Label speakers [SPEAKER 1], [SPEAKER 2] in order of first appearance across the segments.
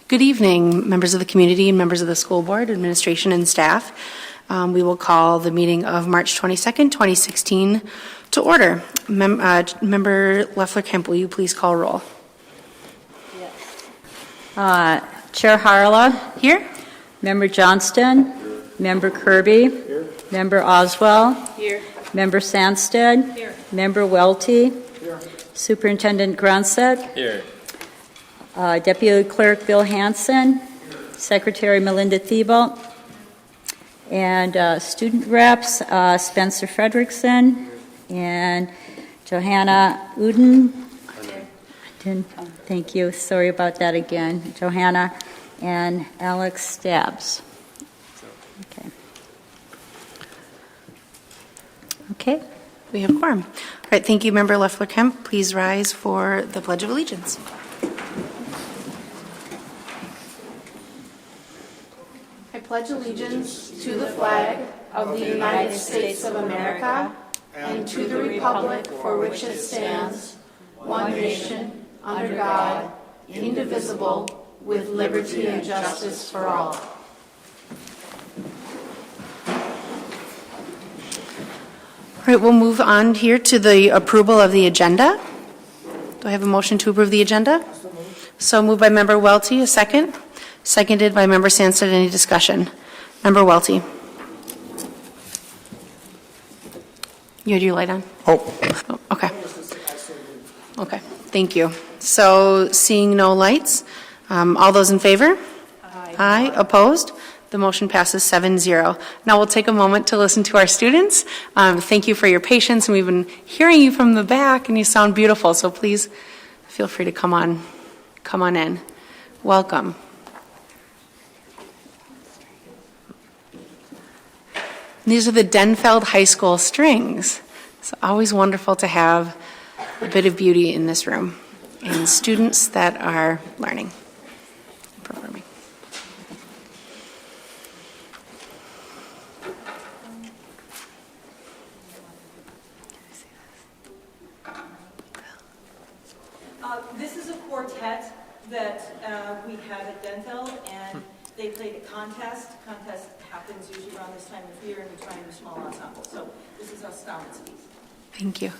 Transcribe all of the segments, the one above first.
[SPEAKER 1] Good evening, members of the community and members of the school board, administration, and staff. We will call the meeting of March 22nd, 2016 to order. Member Leffler-Kemp, will you please call roll?
[SPEAKER 2] Yes. Chair Harla.
[SPEAKER 1] Here.
[SPEAKER 2] Member Johnston. Here. Member Kirby. Here. Member Oswell.
[SPEAKER 1] Here.
[SPEAKER 2] Member Sandstead.
[SPEAKER 1] Here.
[SPEAKER 2] Member Welty. Here. Superintendent Grunset.
[SPEAKER 3] Here.
[SPEAKER 2] Deputy Clerk Bill Hansen. Here. Secretary Melinda Thibault. And student reps Spencer Fredrickson and Johanna Uden. Thank you. Sorry about that again. Johanna and Alex Stabs. Okay.
[SPEAKER 1] Okay. We have a quorum. All right. Thank you, Member Leffler-Kemp. Please rise for the Pledge of Allegiance. I pledge allegiance to the flag of the United States of America and to the republic for which it stands, one nation, under God, indivisible, with liberty and justice for all. All right, we'll move on here to the approval of the agenda. Do I have a motion to approve the agenda? So moved by Member Welty, a second. Seconded by Member Sandstead. Any discussion? Member Welty. You had your light on? Oh, okay. Okay, thank you. So seeing no lights, all those in favor? Aye. Aye. Opposed? The motion passes 7-0. Now we'll take a moment to listen to our students. Thank you for your patience, and we've been hearing you from the back, and you sound beautiful, so please feel free to come on in. Welcome. These are the Denfeld High School strings. It's always wonderful to have a bit of beauty in this room and students that are learning and performing.
[SPEAKER 4] This is a quartet that we have at Denfeld, and they played a contest. Contest happens usually around this time of year, and we try and do small ensemble. So this is us Stallions piece.
[SPEAKER 1] Thank you.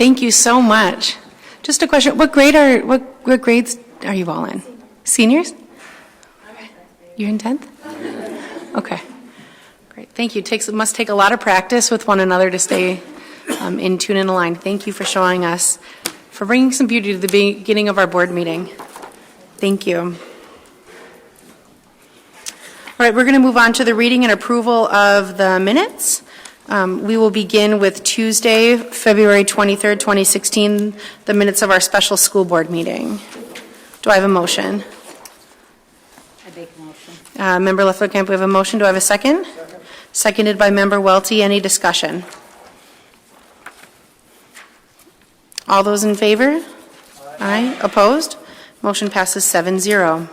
[SPEAKER 1] Thank you so much. Just a question, what grades are you all in? Seniors? You're in 10th? Okay, great. Thank you. It must take a lot of practice with one another to stay in tune and aligned. Thank you for showing us, for bringing some beauty to the beginning of our board meeting. Thank you. All right, we're going to move on to the reading and approval of the minutes. We will begin with Tuesday, February 23rd, 2016, the minutes of our special school board meeting. Do I have a motion?
[SPEAKER 2] I make a motion.
[SPEAKER 1] Member Leffler-Camp, we have a motion. Do I have a second? Seconded by Member Welty. Any discussion? All those in favor? Aye. Opposed? Motion passes 7-0.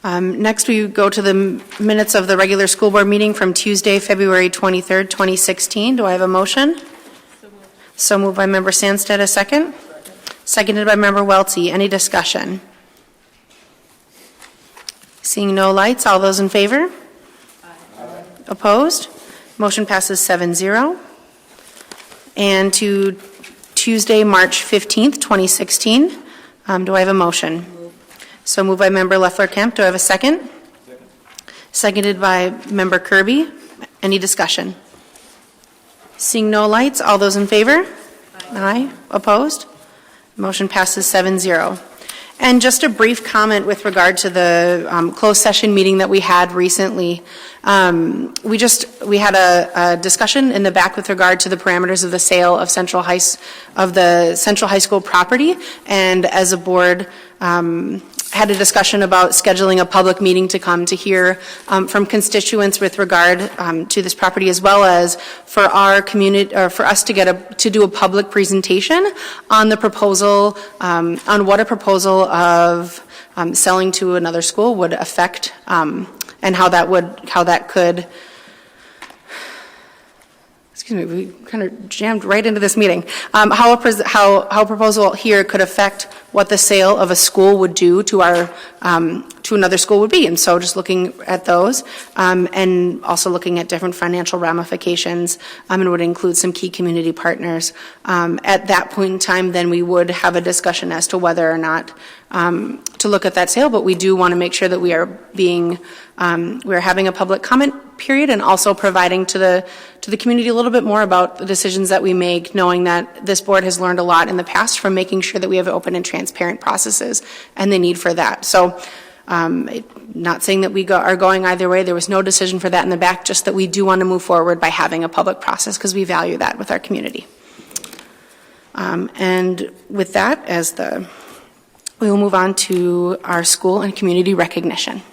[SPEAKER 1] Next, we go to the minutes of the regular school board meeting from Tuesday, February 23rd, 2016. Do I have a motion? So moved by Member Sandstead. A second? Seconded by Member Welty. Any discussion? Seeing no lights, all those in favor? Aye. Opposed? Motion passes 7-0. And to Tuesday, March 15th, 2016. Do I have a motion? So moved by Member Leffler-Kemp. Do I have a second? Second. Seconded by Member Kirby. Any discussion? Seeing no lights, all those in favor? Aye. Opposed? Motion passes 7-0. And just a brief comment with regard to the closed session meeting that we had recently. We had a discussion in the back with regard to the parameters of the sale of the Central High School property, and as a board had a discussion about scheduling a public meeting to come to hear from constituents with regard to this property, as well as for our community, or for us to do a public presentation on the proposal, on what a proposal of selling to another school would affect, and how that could. Excuse me, we kind of jammed right into this meeting. How a proposal here could affect what the sale of a school would do to to another school would be. And so just looking at those, and also looking at different financial ramifications, and would include some key community partners. At that point in time, then we would have a discussion as to whether or not to look at that sale, but we do want to make sure that we are we're having a public comment period, and also providing to the community a little bit more about the decisions that we make, knowing that this board has learned a lot in the past from making sure that we have open and transparent processes and the need for that. So not saying that we are going either way. There was no decision for that in the back, just that we do want to move forward by having a public process because we value that with our community. And with that, we will move on to our school and community recognition.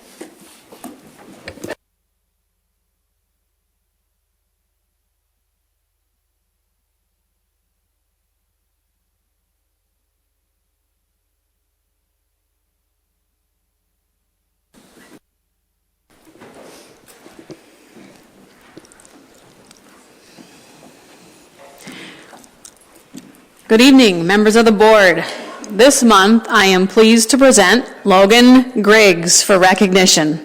[SPEAKER 3] Good evening, members of the board. This month, I am pleased to present Logan Griggs for recognition.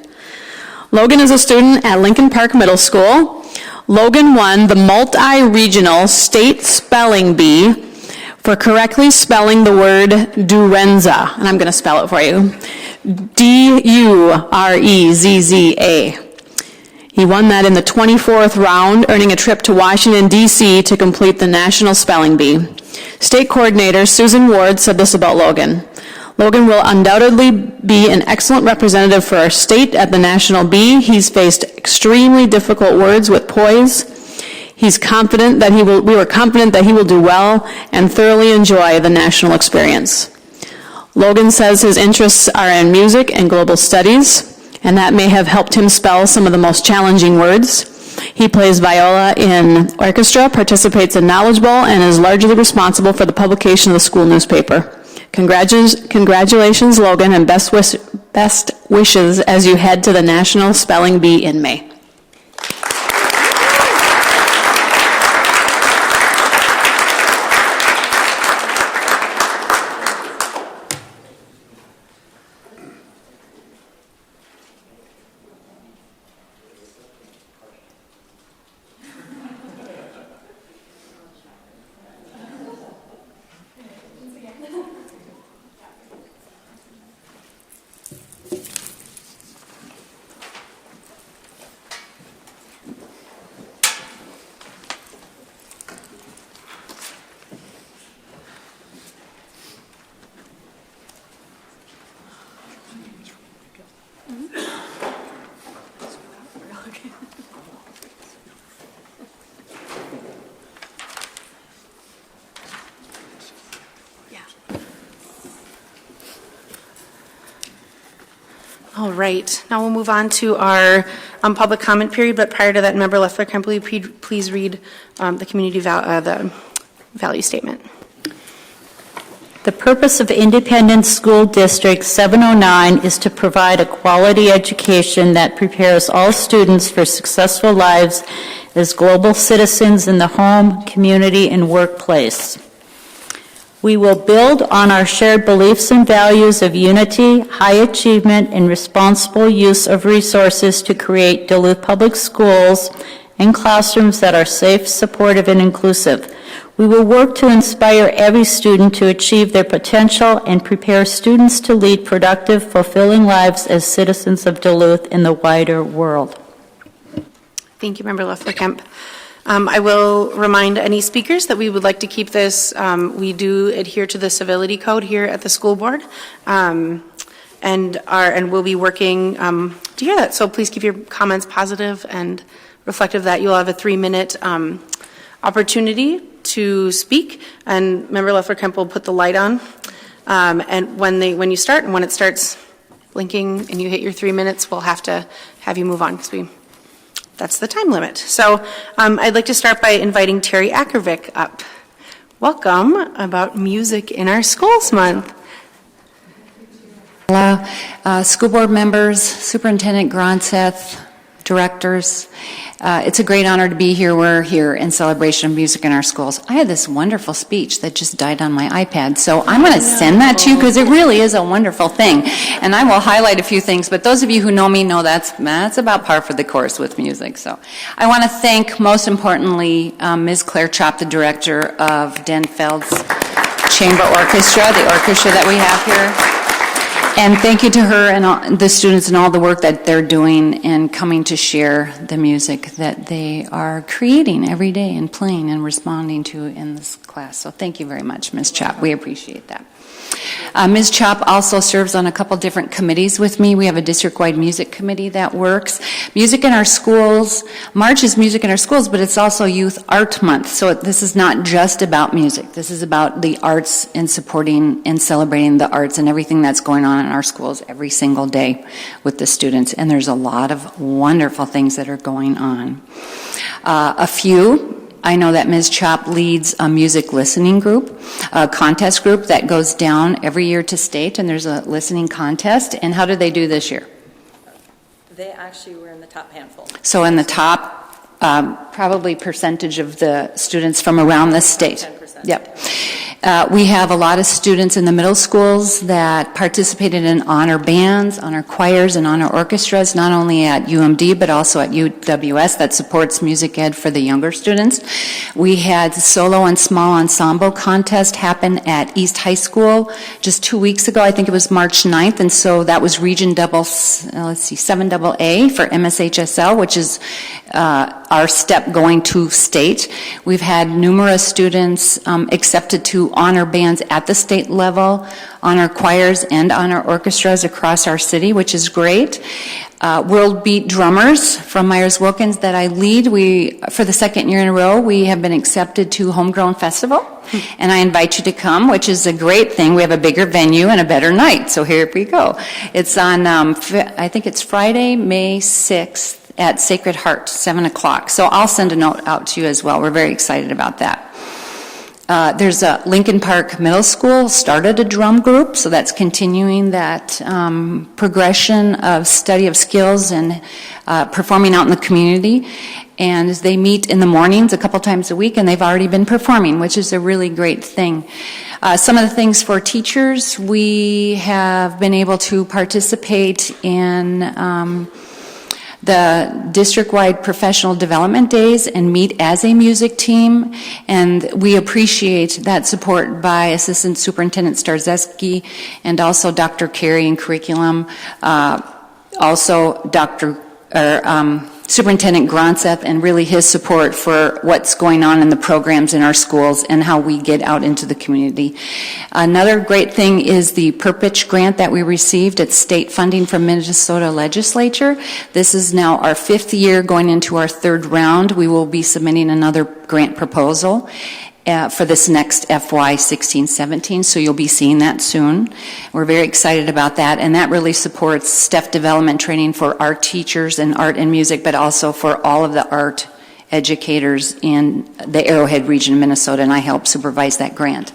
[SPEAKER 3] Logan is a student at Lincoln Park Middle School. Logan won the multi-regional state spelling bee for correctly spelling the word Durezza, and I'm going to spell it for you. D-U-R-E-Z-Z-A. He won that in the 24th round, earning a trip to Washington, D.C. to complete the National Spelling Bee. State coordinator Susan Ward said this about Logan. Logan will undoubtedly be an excellent representative for our state at the National Bee. He's faced extremely difficult words with poise. We were confident that he will do well and thoroughly enjoy the national experience. Logan says his interests are in music and global studies, and that may have helped him spell some of the most challenging words. He plays viola in orchestra, participates in Knowledge Bowl, and is largely responsible for the publication of the school newspaper. Congratulations, Logan, and best wishes as you head to the National Spelling Bee in May.
[SPEAKER 1] All right, now we'll move on to our public comment period, but prior to that, Member Leffler, will you please read the the value statement?
[SPEAKER 2] The purpose of Independent School District 709 is to provide a quality education that prepares all students for successful lives as global citizens in the home, community, and workplace. We will build on our shared beliefs and values of unity, high achievement, and responsible use of resources to create Duluth Public Schools and classrooms that are safe, supportive, and inclusive. We will work to inspire every student to achieve their potential and prepare students to lead productive, fulfilling lives as citizens of Duluth in the wider world.
[SPEAKER 1] Thank you, Member Leffler-Kemp. I will remind any speakers that we would like to keep this. We do adhere to the civility code here at the school board, and we'll be working to hear that. So please keep your comments positive and reflective of that. You'll have a 3-minute opportunity to speak, and Member Leffler-Kemp will put the light on. And when you start, and when it starts blinking and you hit your 3 minutes, we'll have to have you move on because that's the time limit. So I'd like to start by inviting Terry Ackervik up. Welcome about music in our schools month.
[SPEAKER 5] Hello, school board members, Superintendent Gronseth, directors. It's a great honor to be here. We're here in celebration of music in our schools. I had this wonderful speech that just died on my iPad, so I'm going to send that to you because it really is a wonderful thing. And I will highlight a few things, but those of you who know me know that's about par for the course with music. So I want to thank, most importantly, Ms. Claire Chopp, the director of Denfeld's Chamber Orchestra, the orchestra that we have here. And thank you to her and all, the students and all the work that they're doing and coming to share the music that they are creating every day and playing and responding to in this class. So thank you very much, Ms. Chopp. We appreciate that. Ms. Chopp also serves on a couple different committees with me. We have a district-wide music committee that works. Music in our schools. March is music in our schools, but it's also Youth Art Month. So this is not just about music. This is about the arts and supporting and celebrating the arts and everything that's going on in our schools every single day with the students. And there's a lot of wonderful things that are going on. I know that Ms. Chopp leads a music listening group, a contest group that goes down every year to state, and there's a listening contest. And how did they do this year?
[SPEAKER 4] They actually were in the top handful.
[SPEAKER 5] So in the top, probably percentage of the students from around the state.
[SPEAKER 4] 10%.
[SPEAKER 5] Yep. We have a lot of students in the middle schools that participated in honor bands, honor choirs, and honor orchestras, not only at UMD, but also at UWS that supports music ed for the younger students. We had7 ensemble contest happen at East High School just 2 weeks ago. I think it was March 9th, and so that was Region 7AA for MSHSL, which is our step going to state. We've had numerous students accepted to honor bands at the state level, honor choirs, and honor orchestras across our city, which is great. World Beat Drummers from Myers-Wilkins that I lead, for the second year in a row, we have been accepted to Homegrown Festival, and I invite you to come, which is a great thing. We have a bigger venue and a better night, so here we go. It's on, I think it's Friday, May 6th at Sacred Heart, 7 o'clock. So I'll send a note out to you as well. We're very excited about that. There's a Lincoln Park Middle School started a drum group, so that's continuing that progression of study of skills and performing out in the community. And they meet in the mornings a couple times a week, and they've already been performing, which is a really great thing. Some of the things for teachers, we have been able to participate in the district-wide professional development days and meet as a music team, and we appreciate that support by Assistant Superintendent Starzeski and also Dr. Carey in curriculum, also Superintendent Gronseth, and really his support for what's going on in the programs in our schools and how we get out into the community. Another great thing is the Perpich grant that we received. It's state funding from Minnesota Legislature. This is now our 5th year going into our 3rd round. We will be submitting another grant proposal. for this next FY 16-17, so you'll be seeing that soon. We're very excited about that, and that really supports staff development training for our teachers in art and music, but also for all of the art educators in the Arrowhead region of Minnesota, and I help supervise that grant.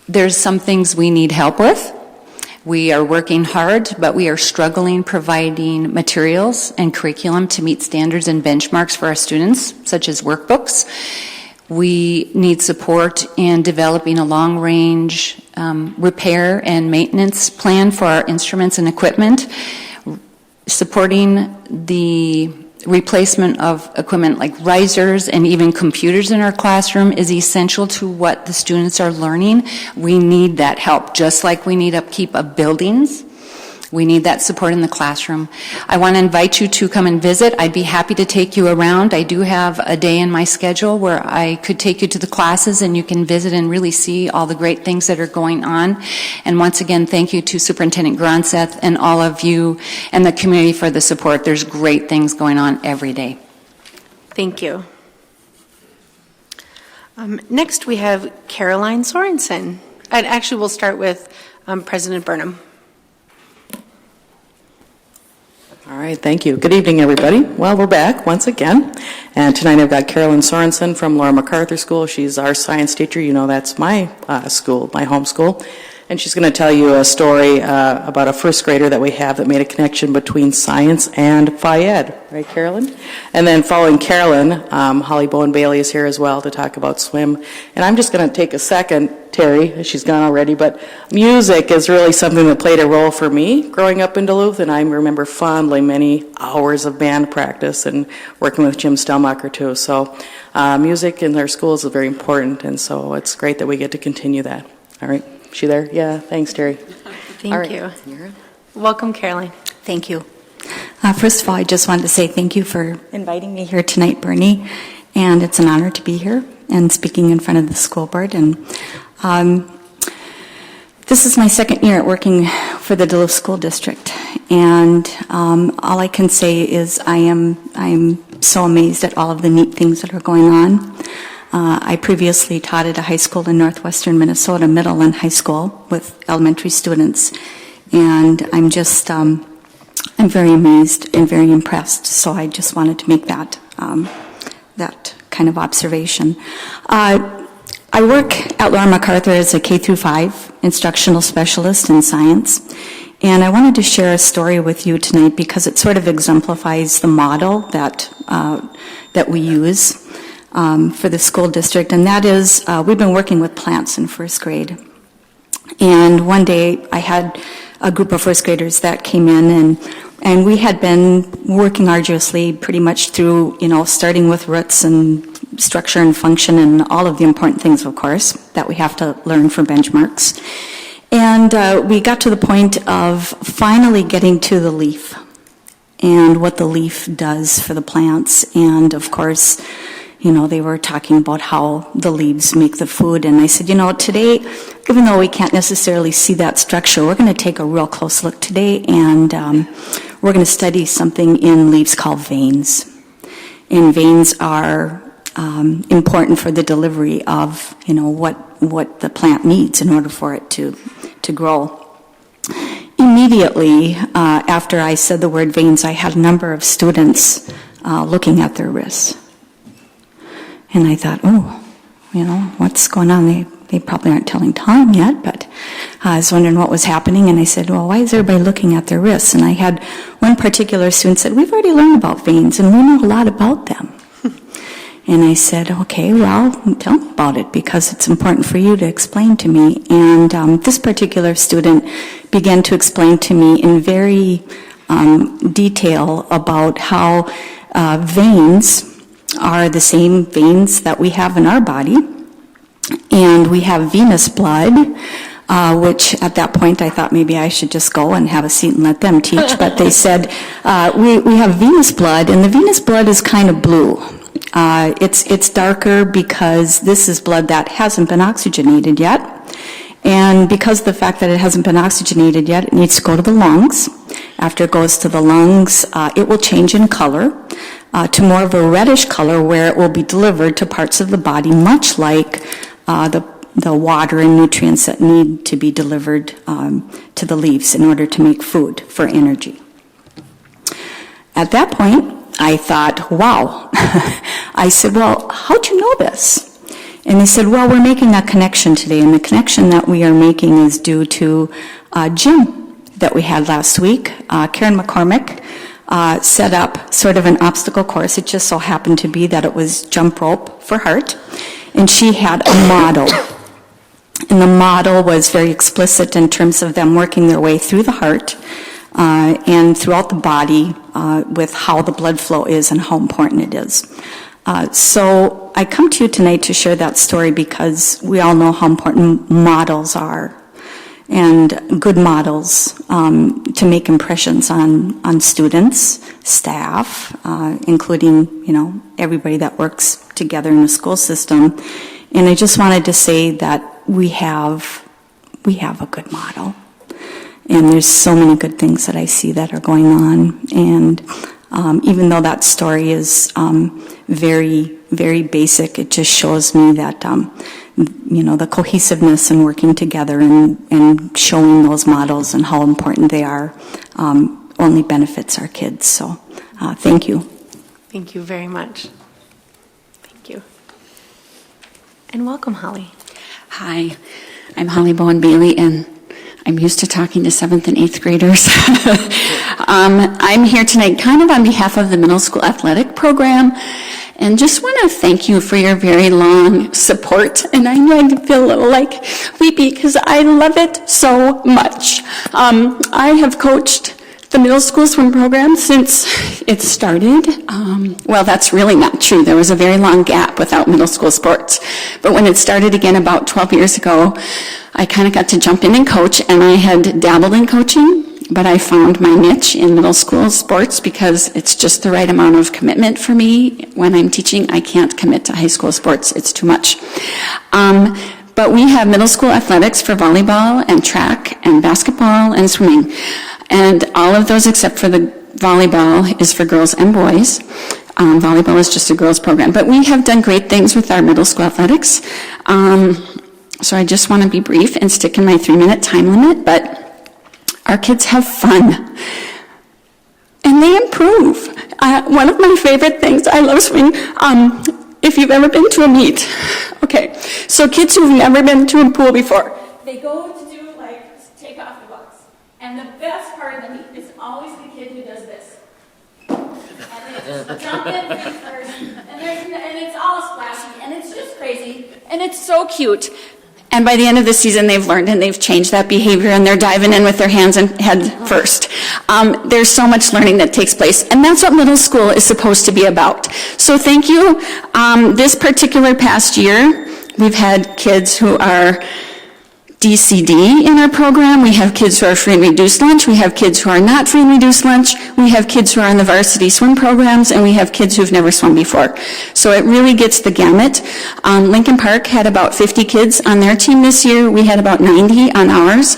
[SPEAKER 5] There's some things we need help with. We are working hard, but we are struggling providing materials and curriculum to meet standards and benchmarks for our students, such as workbooks. We need support in developing a long-range repair and maintenance plan for our instruments and equipment, supporting the replacement of equipment like risers and even computers in our classroom is essential to what the students are learning. We need that help, just like we need upkeep of buildings. We need that support in the classroom. I want to invite you to come and visit. I'd be happy to take you around. I do have a day in my schedule where I could take you to the classes and you can visit and really see all the great things that are going on. And once again, thank you to Superintendent Gronseth and all of you and the community for the support. There's great things going on every day.
[SPEAKER 1] Thank you. Next, we have Caroline Sorensen. And actually, we'll start with President Burnham.
[SPEAKER 6] All right, thank you. Good evening, everybody. Well, we're back once again, and tonight I've got Carolyn Sorensen from Laura MacArthur School. She's our science teacher. You know that's my school, my home school, and she's going to tell you a story about a first grader that we have that made a connection between science and Phi-Ed. Right, Carolyn? And then following Carolyn, Holly Bowen-Bailey is here as well to talk about swim. And I'm just going to take a second, Terry, she's gone already, but music is really something that played a role for me growing up in Duluth, and I remember fondly many hours of band practice and working with Jim Stelmacher too. So music in our schools is very important, and so it's great that we get to continue that. All right, is she there? Yeah, thanks, Terry.
[SPEAKER 1] Thank you. Welcome, Caroline.
[SPEAKER 7] Thank you. First of all, I just wanted to say thank you for inviting me here tonight, Bernie, and it's an honor to be here and speaking in front of the school board. And this is my second year at working for the Duluth School District, and all I can say is I am so amazed at all of the neat things that are going on. I previously taught at a high school in northwestern Minnesota, middle and high school, with elementary students, and I'm just I'm very amazed and very impressed. So I just wanted to make that that kind of observation. I work at Laura MacArthur as a K-5 instructional specialist in science, and I wanted to share a story with you tonight because it sort of exemplifies the model that that we use for the school district, and that is we've been working with plants in first grade. And one day I had a group of first graders that came in, and we had been working arduously pretty much through, starting with roots and structure and function and all of the important things, of course, that we have to learn for benchmarks. And we got to the point of finally getting to the leaf and what the leaf does for the plants. And, of course, they were talking about how the leaves make the food. And I said, today, even though we can't necessarily see that structure, we're going to take a real close look today, and we're going to study something in leaves called veins. And veins are important for the delivery of, what the plant needs in order for it to grow. Immediately after I said the word veins, I had a number of students looking at their wrists. And I thought, what's going on? They probably aren't telling Tom yet, but I was wondering what was happening. And I said, well, why is everybody looking at their wrists? And I had one particular student said, we've already learned about veins, and we know a lot about them. And I said, okay, well, tell me about it, because it's important for you to explain to me. And this particular student began to explain to me in very detail about how veins are the same veins that we have in our body, and we have venous blood, which at that point I thought maybe I should just go and have a seat and let them teach, but they said we have venous blood, and the venous blood is kind of blue. It's darker because this is blood that hasn't been oxygenated yet. And because of the fact that it hasn't been oxygenated yet, it needs to go to the lungs. After it goes to the lungs, it will change in color to more of a reddish color where it will be delivered to parts of the body, much like the water and nutrients that need to be delivered to the leaves in order to make food for energy. At that point, I thought, wow. I said, well, how'd you know this? And he said, well, we're making a connection today, and the connection that we are making is due to a gym that we had last week. Karen McCormick set up sort of an obstacle course. It just so happened to be that it was jump rope for heart, and she had a model. And the model was very explicit in terms of them working their way through the heart and throughout the body with how the blood flow is and how important it is. So I come to you tonight to share that story because we all know how important models are, and good models to make impressions on students, staff, including, everybody that works together in the school system. And I just wanted to say that we have a good model. And there's so many good things that I see that are going on. And even though that story is very, very basic, it just shows me that, the cohesiveness and working together and showing those models and how important they are only benefits our kids. So thank you.
[SPEAKER 1] Thank you very much. Thank you. And welcome, Holly.
[SPEAKER 8] Hi, I'm Holly Bowen-Bailey, and I'm used to talking to 7th and 8th graders. I'm here tonight kind of on behalf of the middle school athletic program, and just want to thank you for your very long support. And I know I feel a little like weepy because I love it so much. I have coached the middle school swim program since it started. Well, that's really not true. There was a very long gap without middle school sports. But when it started again about 12 years ago, I kind of got to jump in and coach, and I had dabbled in coaching, but I found my niche in middle school sports because it's just the right amount of commitment for me. When I'm teaching, I can't commit to high school sports. It's too much. But we have middle school athletics for volleyball and track and basketball and swimming. And all of those except for the volleyball is for girls and boys. Volleyball is just a girls program. But we have done great things with our middle school athletics. So I just want to be brief and stick in my 3-minute time limit, but our kids have fun. And they improve. One of my favorite things, I love swimming, if you've ever been to a meet. Okay, so kids who've never been to a pool before, they go to do, take off the bucks. And the best part of the meet is always the kid who does this. And they just jump in face first, and it's all splashy, and it's just crazy, and it's so cute. And by the end of the season, they've learned and they've changed that behavior, and they're diving in with their hands and head first. There's so much learning that takes place, and that's what middle school is supposed to be about. So thank you. This particular past year, we've had kids who are DCD in our program. We have kids who are free and reduced lunch. We have kids who are not free and reduced lunch. We have kids who are in the varsity swim programs, and we have kids who've never swum before. So it really gets the gamut. Lincoln Park had about 50 kids on their team this year. We had about 90 on ours.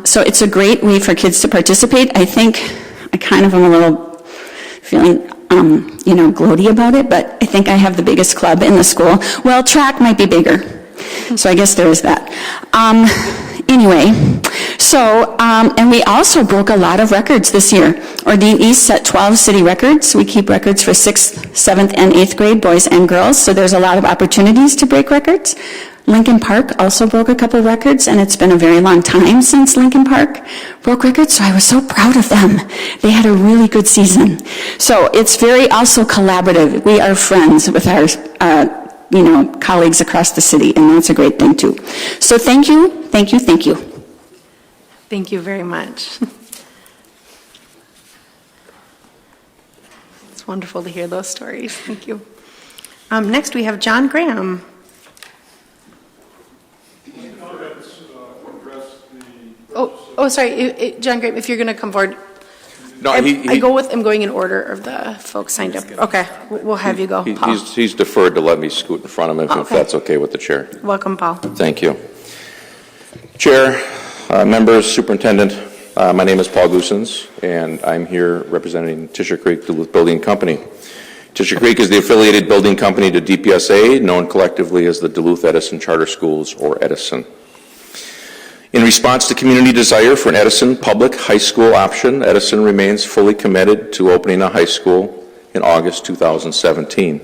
[SPEAKER 8] So it's a great way for kids to participate. I think I kind of am a little feeling gloaty about it, but I think I have the biggest club in the school. Well, track might be bigger. So I guess there is that. Anyway, so, and we also broke a lot of records this year. Ordine East set 12 city records. We keep records for 6th, 7th, and 8th grade, boys and girls, so there's a lot of opportunities to break records. Lincoln Park also broke a couple of records, and it's been a very long time since Lincoln Park broke records, so I was so proud of them. They had a really good season. So it's very also collaborative. We are friends with our colleagues across the city, and that's a great thing too. So thank you, thank you, thank you.
[SPEAKER 1] Thank you very much. It's wonderful to hear those stories. Thank you. Next, we have John Graham. Sorry, John Graham, if you're going to come forward.
[SPEAKER 9] No,
[SPEAKER 1] I'm going in order of the folks signed up. Okay, we'll have you go, Paul.
[SPEAKER 9] He's deferred to let me scoot in front of him if that's okay with the chair.
[SPEAKER 1] Welcome, Paul.
[SPEAKER 9] Thank you. Chair, members, superintendent, My name is Paul Goosens, and I'm here representing Tisher Creek Duluth Building Company. Tisher Creek is the affiliated building company to DPSA, known collectively as the Duluth Edison Charter Schools, or Edison. In response to community desire for an Edison public high school option, Edison remains fully committed to opening a high school in August 2017.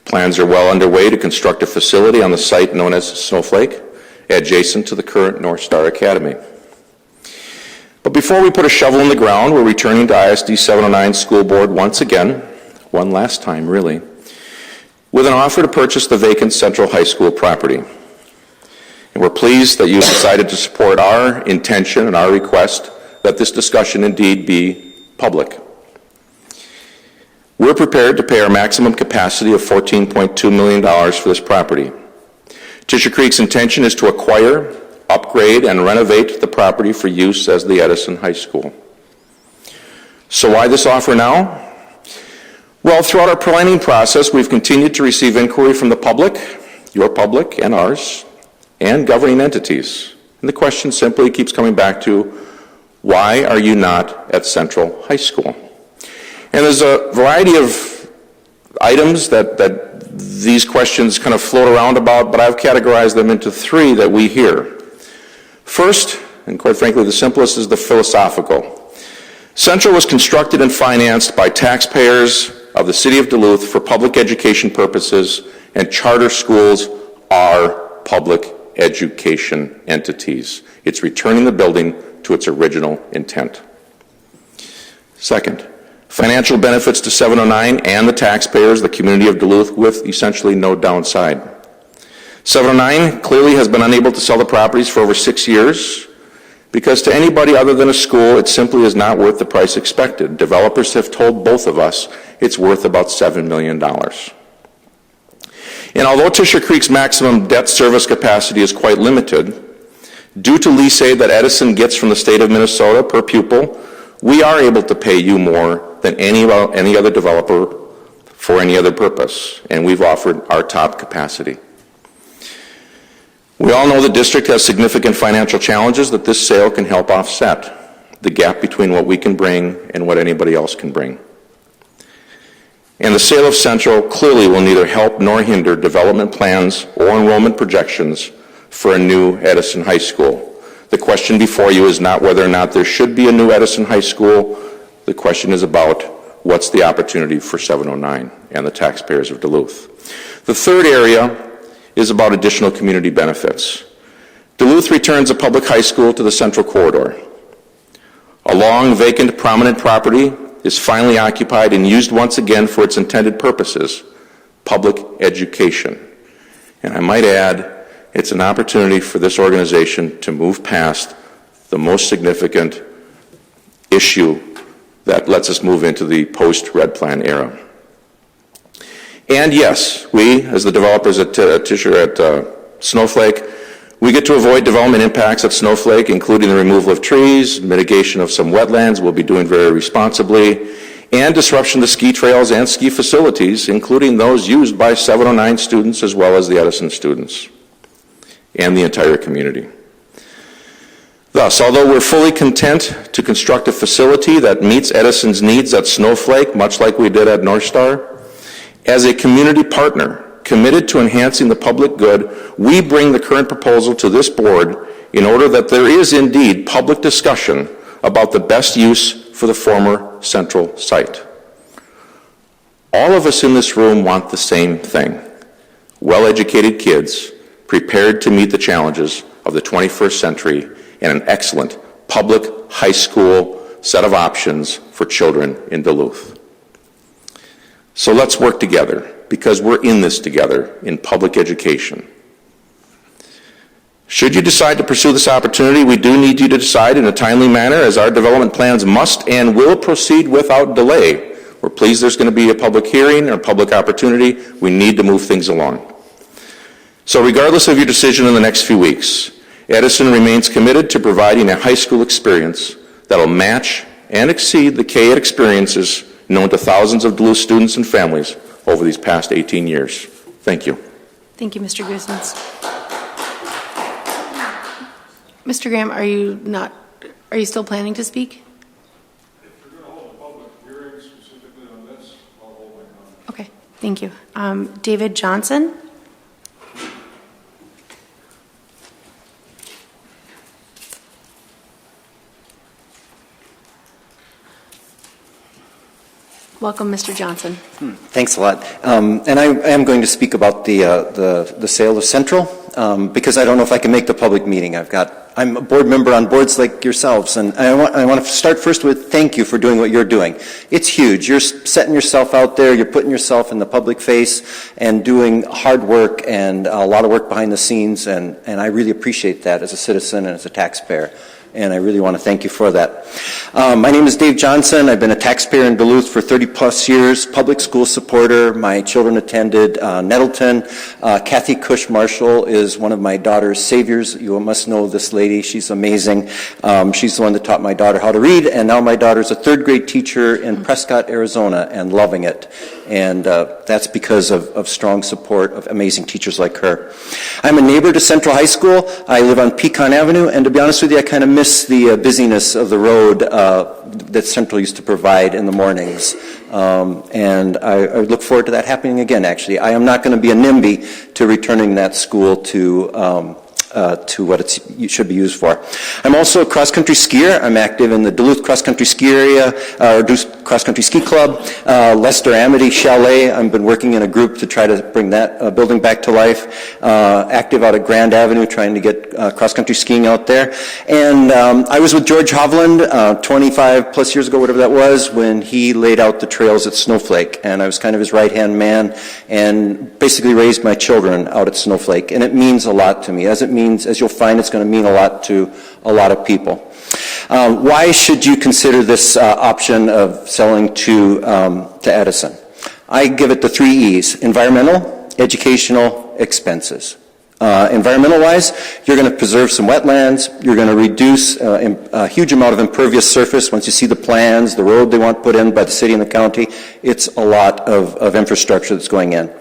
[SPEAKER 9] Plans are well underway to construct a facility on the site known as Snowflake, adjacent to the current North Star Academy. But before we put a shovel in the ground, we're returning to ISD 709 School Board once again, one last time really, with an offer to purchase the vacant Central High School property. And we're pleased that you've decided to support our intention and our request that this discussion indeed be public. We're prepared to pay our maximum capacity of $14.2 million for this property. Tisher Creek's intention is to acquire, upgrade, and renovate the property for use as the Edison High School. So why this offer now? Well, throughout our planning process, we've continued to receive inquiry from the public, your public and ours, and governing entities. And the question simply keeps coming back to, why are you not at Central High School? And there's a variety of items that these questions kind of float around about, but I've categorized them into three that we hear. First, and quite frankly the simplest, is the philosophical. Central was constructed and financed by taxpayers of the city of Duluth for public education purposes, and charter schools are public education entities. It's returning the building to its original intent. Second, financial benefits to 709 and the taxpayers, the community of Duluth, with essentially no downside. 709 clearly has been unable to sell the properties for over 6 years because to anybody other than a school, it simply is not worth the price expected. Developers have told both of us it's worth about $7 million. And although Tisher Creek's maximum debt service capacity is quite limited, due to lease aid that Edison gets from the state of Minnesota per pupil, we are able to pay you more than any other developer for any other purpose, and we've offered our top capacity. We all know the district has significant financial challenges that this sale can help offset, the gap between what we can bring and what anybody else can bring. And the sale of Central clearly will neither help nor hinder development plans or enrollment projections for a new Edison High School. The question before you is not whether or not there should be a new Edison High School. The question is about what's the opportunity for 709 and the taxpayers of Duluth. The third area is about additional community benefits. Duluth returns a public high school to the Central Corridor. A long, vacant, prominent property is finally occupied and used once again for its intended purposes, public education. And I might add, it's an opportunity for this organization to move past the most significant issue that lets us move into the post-Red Plan era. And yes, we, as the developers at Tisher at Snowflake, we get to avoid development impacts at Snowflake, including the removal of trees, mitigation of some wetlands we'll be doing very responsibly, and disruption to ski trails and ski facilities, including those used by 709 students as well as the Edison students and the entire community. Thus, although we're fully content to construct a facility that meets Edison's needs at Snowflake, much like we did at North Star, as a community partner committed to enhancing the public good, we bring the current proposal to this board in order that there is indeed public discussion about the best use for the former Central site. All of us in this room want the same thing: well-educated kids prepared to meet the challenges of the 21st century and an excellent public high school set of options for children in Duluth. So let's work together, because we're in this together in public education. Should you decide to pursue this opportunity, we do need you to decide in a timely manner, as our development plans must and will proceed without delay. We're pleased there's going to be a public hearing or public opportunity. We need to move things along. So regardless of your decision in the next few weeks, Edison remains committed to providing a high school experience that will match and exceed the K-8 experiences known to thousands of Duluth students and families over these past 18 years. Thank you.
[SPEAKER 1] Thank you, Mr. Goosens. Mr. Graham, are you not Are you still planning to speak?
[SPEAKER 10] If you're going to hold a public hearing specifically on this, I'll hold my comment.
[SPEAKER 1] Okay, thank you. David Johnson? Welcome, Mr. Johnson.
[SPEAKER 11] Thanks a lot. And I am going to speak about the sale of Central because I don't know if I can make the public meeting. I'm a board member on boards like yourselves, and I want to start first with thank you for doing what you're doing. It's huge. You're setting yourself out there. You're putting yourself in the public face and doing hard work and a lot of work behind the scenes, and I really appreciate that as a citizen and as a taxpayer. And I really want to thank you for that. My name is Dave Johnson. I've been a taxpayer in Duluth for 30 plus years, public school supporter. My children attended Nettleton. Kathy Cush Marshall is one of my daughter's saviors. You must know this lady. She's amazing. She's the one that taught my daughter how to read, and now my daughter's a third grade teacher in Prescott, Arizona, and loving it. And that's because of strong support of amazing teachers like her. I'm a neighbor to Central High School. I live on Pecan Avenue, and to be honest with you, I kind of miss the busyness of the road that Central used to provide in the mornings. And I look forward to that happening again, actually. I am not going to be a NIMBY to returning that school to what it should be used for. I'm also a cross-country skier. I'm active in the Duluth cross-country ski area, Duluth cross-country ski club, Lester Amity Chalet. I've been working in a group to try to bring that building back to life. Active out at Grand Avenue, trying to get cross-country skiing out there. And I was with George Hovland 25 plus years ago, whatever that was, when he laid out the trails at Snowflake. And I was kind of his right-hand man and basically raised my children out at Snowflake. And it means a lot to me, as you'll find, it's going to mean a lot to a lot of people. Why should you consider this option of selling to Edison? I give it the 3 E's: environmental, educational, expenses. Environmental-wise, you're going to preserve some wetlands. You're going to reduce a huge amount of impervious surface. Once you see the plans, the road they want put in by the city and the county, it's a lot of infrastructure that's going in.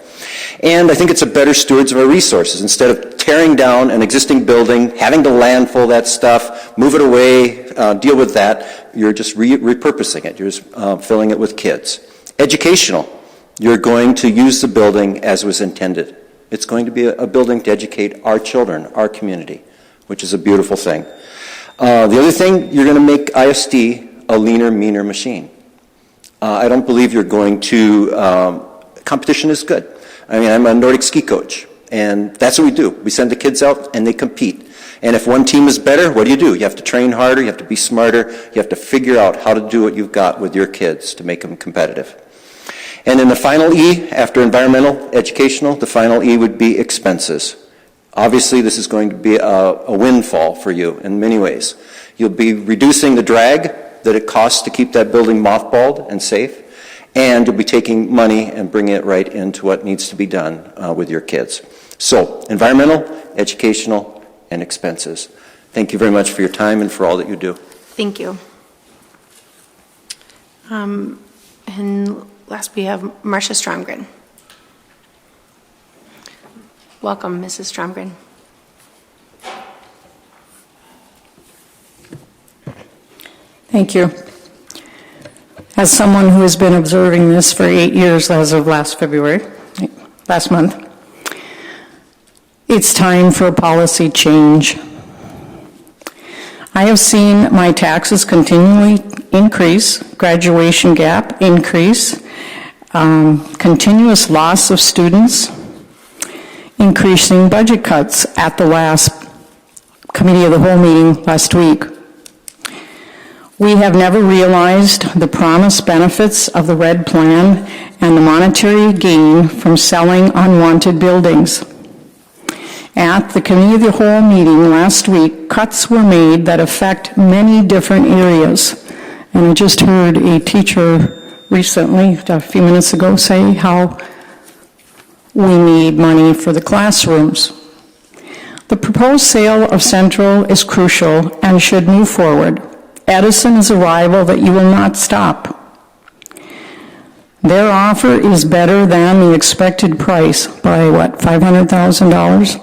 [SPEAKER 11] And I think it's a better stewards of our resources. Instead of tearing down an existing building, having to landfill that stuff, move it away, deal with that, you're just repurposing it. You're just filling it with kids. Educational. You're going to use the building as was intended. It's going to be a building to educate our children, our community, which is a beautiful thing. The other thing, you're going to make ISD a leaner, meaner machine. I don't believe you're going to... competition is good. I mean, I'm a Nordic ski coach, and that's what we do. We send the kids out, and they compete. And if one team is better, what do? You have to train harder, you have to be smarter, you have to figure out how to do what you've got with your kids to make them competitive. And then the final E, after environmental, educational, the final E would be expenses. Obviously, this is going to be a windfall for you in many ways. You'll be reducing the drag that it costs to keep that building mothballed and safe. And you'll be taking money and bringing it right into what needs to be done with your kids. So, environmental, educational, and expenses. Thank you very much for your time and for all that you do.
[SPEAKER 1] Thank you. And last we have Marcia Stromgren. Welcome, Mrs. Stromgren.
[SPEAKER 12] Thank you. As someone who has been observing this for 8 years as of last month, it's time for a policy change. I have seen my taxes continually increase, graduation gap increase, continuous loss of students, increasing budget cuts at the last committee of the whole meeting last week. We have never realized the promised benefits of the RED plan and the monetary gain from selling unwanted buildings. At the committee of the whole meeting last week, cuts were made that affect many different areas. And I just heard a teacher recently, a few minutes ago, say how we need money for the classrooms. The proposed sale of Central is crucial and should move forward. Edison is a rival that you will not stop. Their offer is better than the expected price by, $500,000?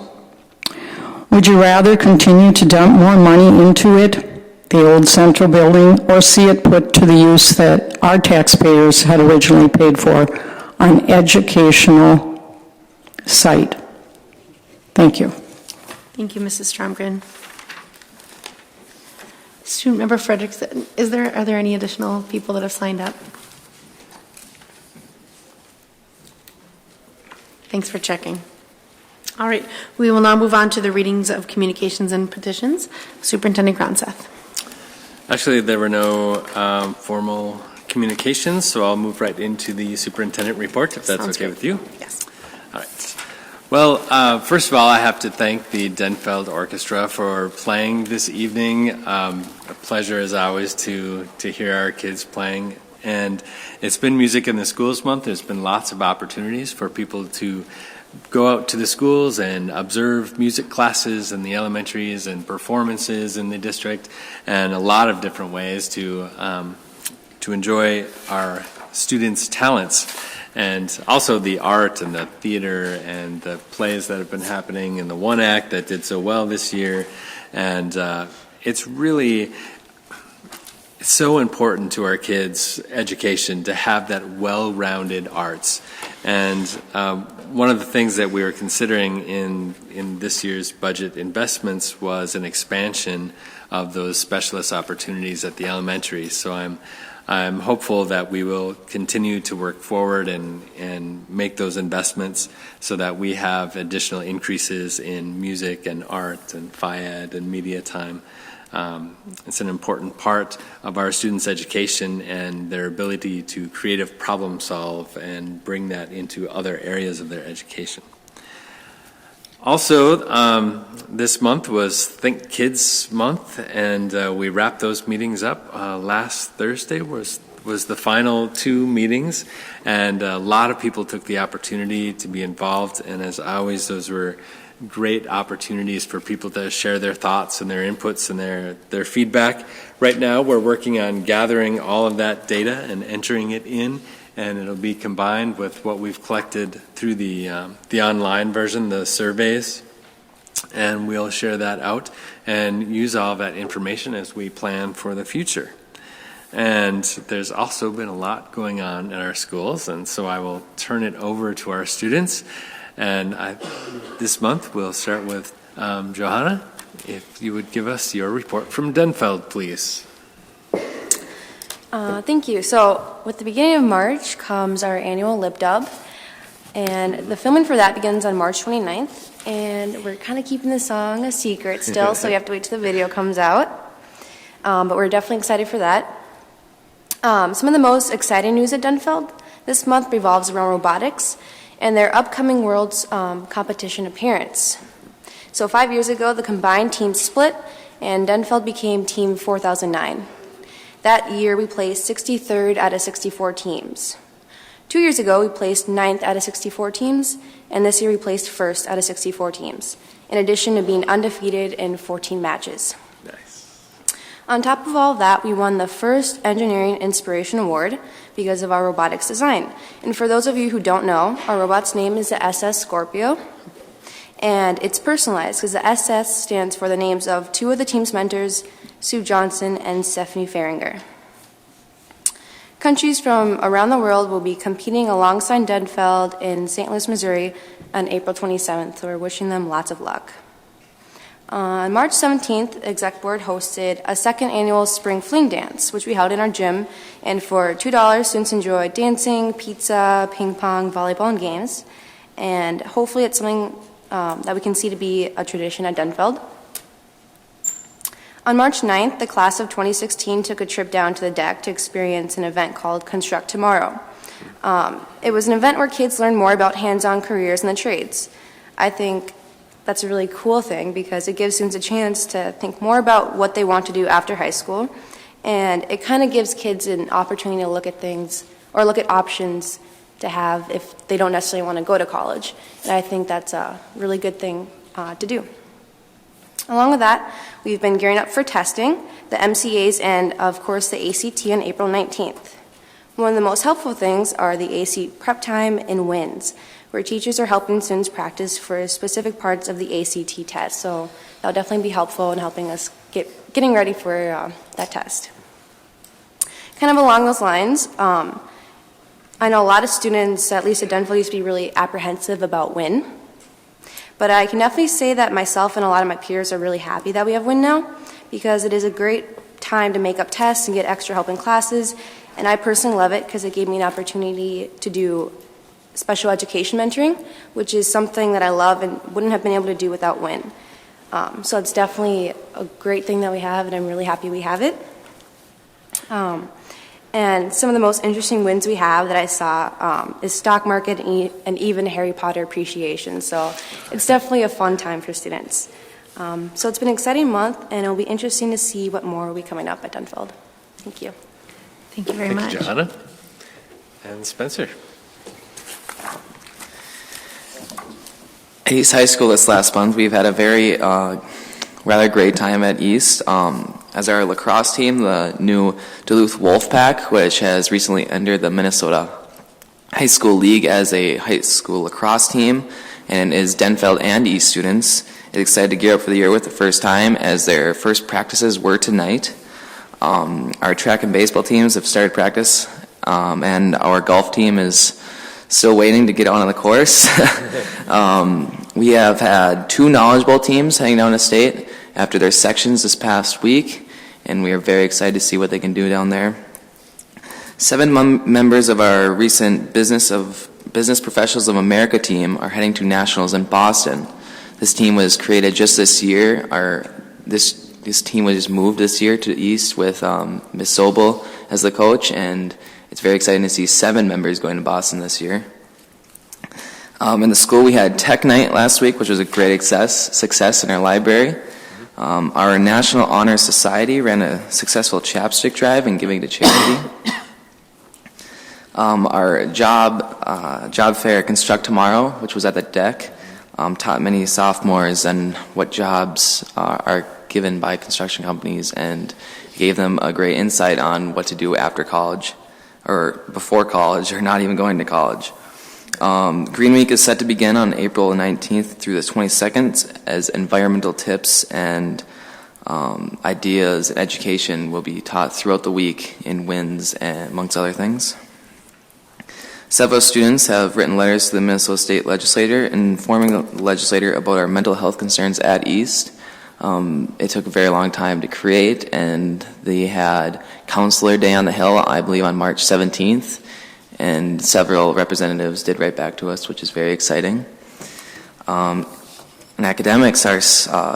[SPEAKER 12] Would you rather continue to dump more money into it the old Central building, or see it put to the use that our taxpayers had originally paid for, an educational site. Thank you.
[SPEAKER 1] Thank you, Mrs. Stromgren. Student Member Frederickson, are there any additional people that have signed up? Thanks for checking. All right, we will now move on to the readings of communications and petitions. Superintendent Gronseth.
[SPEAKER 13] Actually, there were no formal communications, so I'll move right into the superintendent report, if that's okay with you.
[SPEAKER 1] Yes.
[SPEAKER 13] All right. Well, first of all, I have to thank the Denfeld Orchestra for playing this evening. A pleasure, as always, to hear our kids playing. And it's been Music in the Schools Month. There's been lots of opportunities for people to go out to the schools and observe music classes in the elementaries and performances in the district, and a lot of different ways to enjoy our students' talents. And also the art and the theater and the plays that have been happening, and the one act that did so well this year. And it's really so important to our kids' education to have that well-rounded arts. And one of the things that we were considering in this year's budget investments was an expansion of those specialist opportunities at the elementary. So I'm hopeful that we will continue to work forward and make those investments so that we have additional increases in music and art and phy-ed and media time. It's an important part of our students' education and their ability to creative problem solve and bring that into other areas of their education. Also, this month was Think Kids Month, and we wrapped those meetings up. Last Thursday was the final 2 meetings, and a lot of people took the opportunity to be involved, and as always, those were great opportunities for people to share their thoughts and their inputs and their feedback. Right now, we're working on gathering all of that data and entering it in, and it'll be combined with what we've collected through the online version, the surveys, and we'll share that out and use all of that information as we plan for the future. And there's also been a lot going on at our schools, and so I will turn it over to our students. And this month, we'll start with Johanna. If you would give us your report from Denfeld, please.
[SPEAKER 14] Thank you. So with the beginning of March comes our annual Lib Dub, and the filming for that begins on March 29th, and we're kind of keeping the song a secret still, so you have to wait till the video comes out. But we're definitely excited for that. Some of the most exciting news at Denfeld this month revolves around robotics and their upcoming World's competition appearance. So 5 years ago, the combined teams split, and Denfeld became Team 4009. That year, we placed 63rd out of 64 teams. 2 years ago, we placed 9th out of 64 teams, and this year we placed 1st out of 64 teams, in addition to being undefeated in 14 matches.
[SPEAKER 13] Nice.
[SPEAKER 14] On top of all of that, we won the first Engineering Inspiration Award because of our robotics design. And for those of you who don't know, our robot's name is the SS Scorpio, and it's personalized because the SS stands for the names of 2 of the team's mentors, Sue Johnson and Stephanie Faringer. Countries from around the world will be competing alongside Denfeld in St. Louis, Missouri on April 27th, so we're wishing them lots of luck. On March 17th, the Exec Board hosted a 2nd annual Spring Fling Dance, which we held in our gym, and for $2, students enjoyed dancing, pizza, ping pong, volleyball, and games, and hopefully it's something that we can see to be a tradition at Denfeld. On March 9th, the class of 2016 took a trip down to the deck to experience an event called Construct Tomorrow. It was an event where kids learned more about hands-on careers in the trades. I think that's a really cool thing because it gives students a chance to think more about what they want to do after high school, and it kind of gives kids an opportunity to look at things or look at options to have if they don't necessarily want to go to college. And I think that's a really good thing to do. Along with that, we've been gearing up for testing, the MCAs, and of course the ACT on April 19th. One of the most helpful things are the AC prep time and wins, where teachers are helping students practice for specific parts of the ACT test. So that'll definitely be helpful in helping us get getting ready for that test. Kind of along those lines, I know a lot of students, at least at Denville, used to be really apprehensive about WIN. But I can definitely say that myself and a lot of my peers are really happy that we have WIN now, because it is a great time to make up tests and get extra help in classes. And I personally love it because it gave me an opportunity to do special education mentoring, which is something that I love and wouldn't have been able to do without WIN. So it's definitely a great thing that we have, and I'm really happy we have it. And some of the most interesting wins we have that I saw is stock market and even Harry Potter appreciation. So it's definitely a fun time for students. So it's been an exciting month, and it'll be interesting to see what more will be coming up at Dunfeld. Thank you.
[SPEAKER 1] Thank you very much.
[SPEAKER 13] Thank you, Johanna. And Spencer.
[SPEAKER 15] At East High School this last month, we've had a very rather great time at East. As our lacrosse team, the new Duluth Wolfpack, which has recently entered the Minnesota High School League as a high school lacrosse team, and is Denfeld and East students, is excited to gear up for the year with the first time, as their first practices were tonight. Our track and baseball teams have started practice, and our golf team is still waiting to get on the course. We have had 2 Knowledge Bowl teams heading down to state after their sections this past week, and we are very excited to see what they can do down there. 7 members of our recent Business Professionals of America team are heading to nationals in Boston. This team was created just this year. This team was moved this year to East with Ms. Sobel as the coach, and it's very exciting to see 7 members going to Boston this year. In the school, we had Tech Night last week, which was a great success in our library. Our National Honor Society ran a successful chapstick drive and giving to charity. Our job fair, Construct Tomorrow, which was at the deck, taught many sophomores and what jobs are given by construction companies, and gave them a great insight on what to do after college, or before college, or not even going to college. Green Week is set to begin on April 19th through the 22nd, as environmental tips and ideas and education will be taught throughout the week in WINS, amongst other things. Several students have written letters to the Minnesota State Legislature informing the legislator about our mental health concerns at East. It took a very long time to create, and they had Counselor Day on the Hill, I believe, on March 17th, and several representatives did write back to us, which is very exciting. In academics, our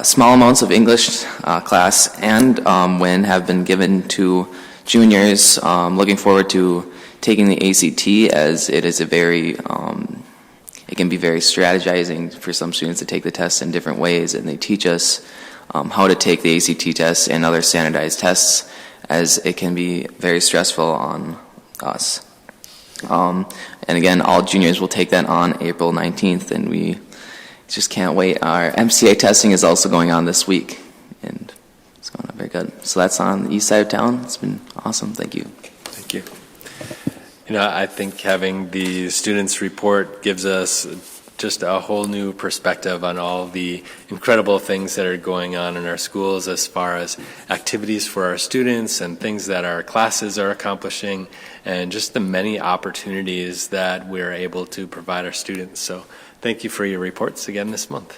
[SPEAKER 15] small amounts of English class and WIN have been given to juniors. Looking forward to taking the ACT, as it is a very, it can be very strategizing for some students to take the test in different ways, and they teach us how to take the ACT test and other standardized tests, as it can be very stressful on us. And again, all juniors will take that on April 19th, and we just can't wait. Our MCA testing is also going on this week, and it's going on very good. So that's on the east side of town. It's been awesome. Thank you.
[SPEAKER 13] Thank you. I think having the students report gives us just a whole new perspective on all the incredible things that are going on in our schools, as far as activities for our students and things that our classes are accomplishing, and just the many opportunities that we're able to provide our students. So thank you for your reports again this month.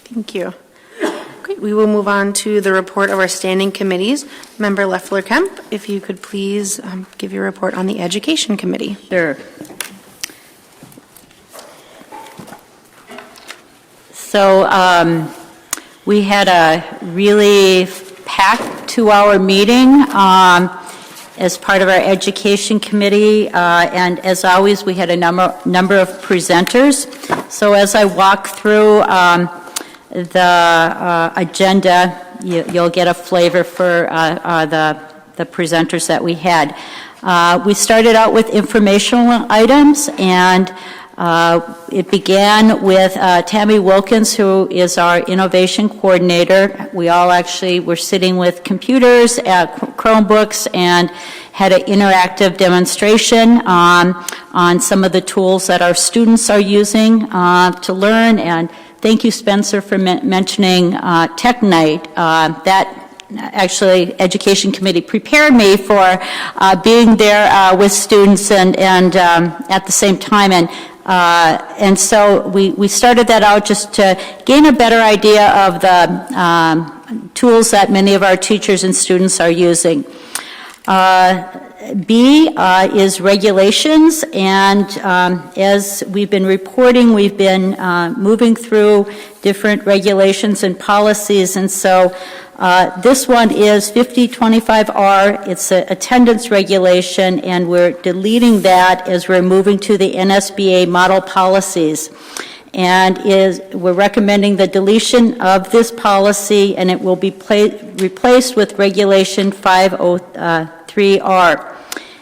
[SPEAKER 1] Thank you. Great. We will move on to the report of our standing committees. Member Leffler-Kemp, if you could please give your report on the Education Committee.
[SPEAKER 2] Sure. So we had a really packed 2-hour meeting as part of our Education Committee, and as always, we had a number of presenters. So as I walk through the agenda, you'll get a flavor for the presenters that we had. We started out with informational items, and it began with Tammy Wilkins, who is our innovation coordinator. We all actually were sitting with computers, Chromebooks, and had an interactive demonstration on some of the tools that our students are using to learn, and thank you, Spencer, for mentioning Tech Night. That actually, Education Committee prepared me for being there with students and at the same time. And so we started that out just to gain a better idea of the tools that many of our teachers and students are using. B is regulations, and as we've been reporting, we've been moving through different regulations and policies, and so this one is 5025R. It's an attendance regulation, and we're deleting that as we're moving to the NSBA model policies. And we're recommending the deletion of this policy, and it will be replaced with Regulation 503R.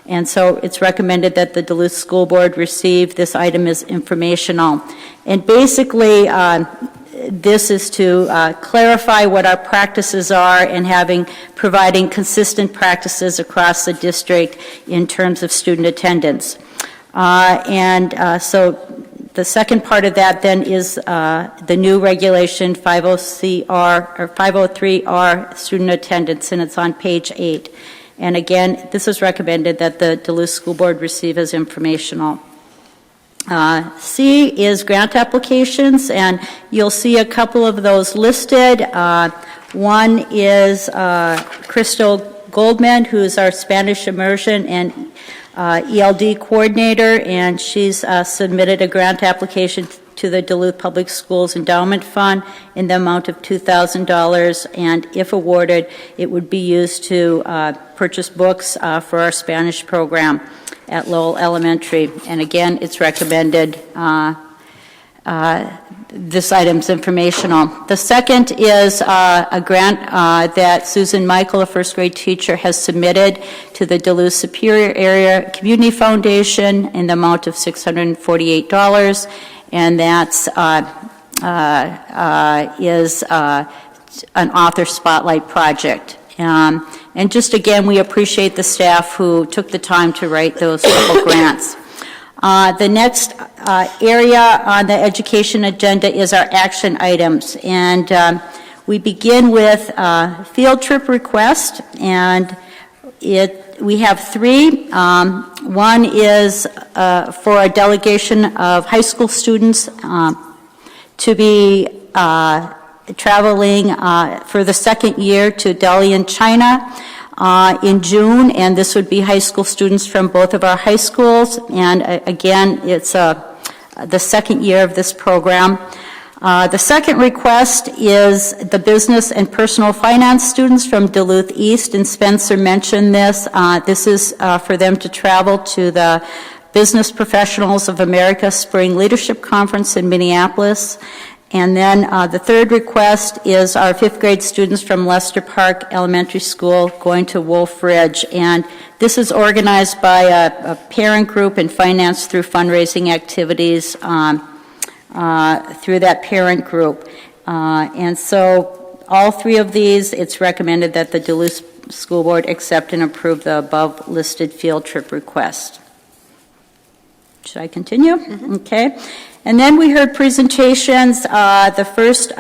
[SPEAKER 2] And so it's recommended that the Duluth School Board receive this item as informational. And basically, this is to clarify what our practices are and providing consistent practices across the district in terms of student attendance. So the second part of that then is the new regulation 503R student attendance, and it's on page 8. And again, this is recommended that the Duluth School Board receive as informational. C is grant applications, and you'll see a couple of those listed. One is Crystal Goldman, who is our Spanish immersion and ELD coordinator, and she's submitted a grant application to the Duluth Public Schools Endowment Fund in the amount of $2,000, and if awarded, it would be used to purchase books for our Spanish program at Lowell Elementary. And again, it's recommended this item's informational. The second is a grant that Susan Michael, a first grade teacher, has submitted to the Duluth Superior Area Community Foundation in the amount of $648, and that's is an author spotlight project. And just again, we appreciate the staff who took the time to write those couple grants. The next area on the education agenda is our action items, and we begin with field trip request, and we have 3. One is for a delegation of high school students to be traveling for the second year to Delhi in China in June, and this would be high school students from both of our high schools, and again, it's the second year of this program. The second request is the business and personal finance students from Duluth East, and Spencer mentioned this. This is for them to travel to the Business Professionals of America Spring Leadership Conference in Minneapolis. And then the third request is our 5th grade students from Lester Park Elementary School going to Wolf Ridge. And this is organized by a parent group and financed through fundraising activities through that parent group. And so all 3 of these, it's recommended that the Duluth School Board accept and approve the above listed field trip request. Should I continue? Mm-hmm. Okay. And then we heard presentations. The first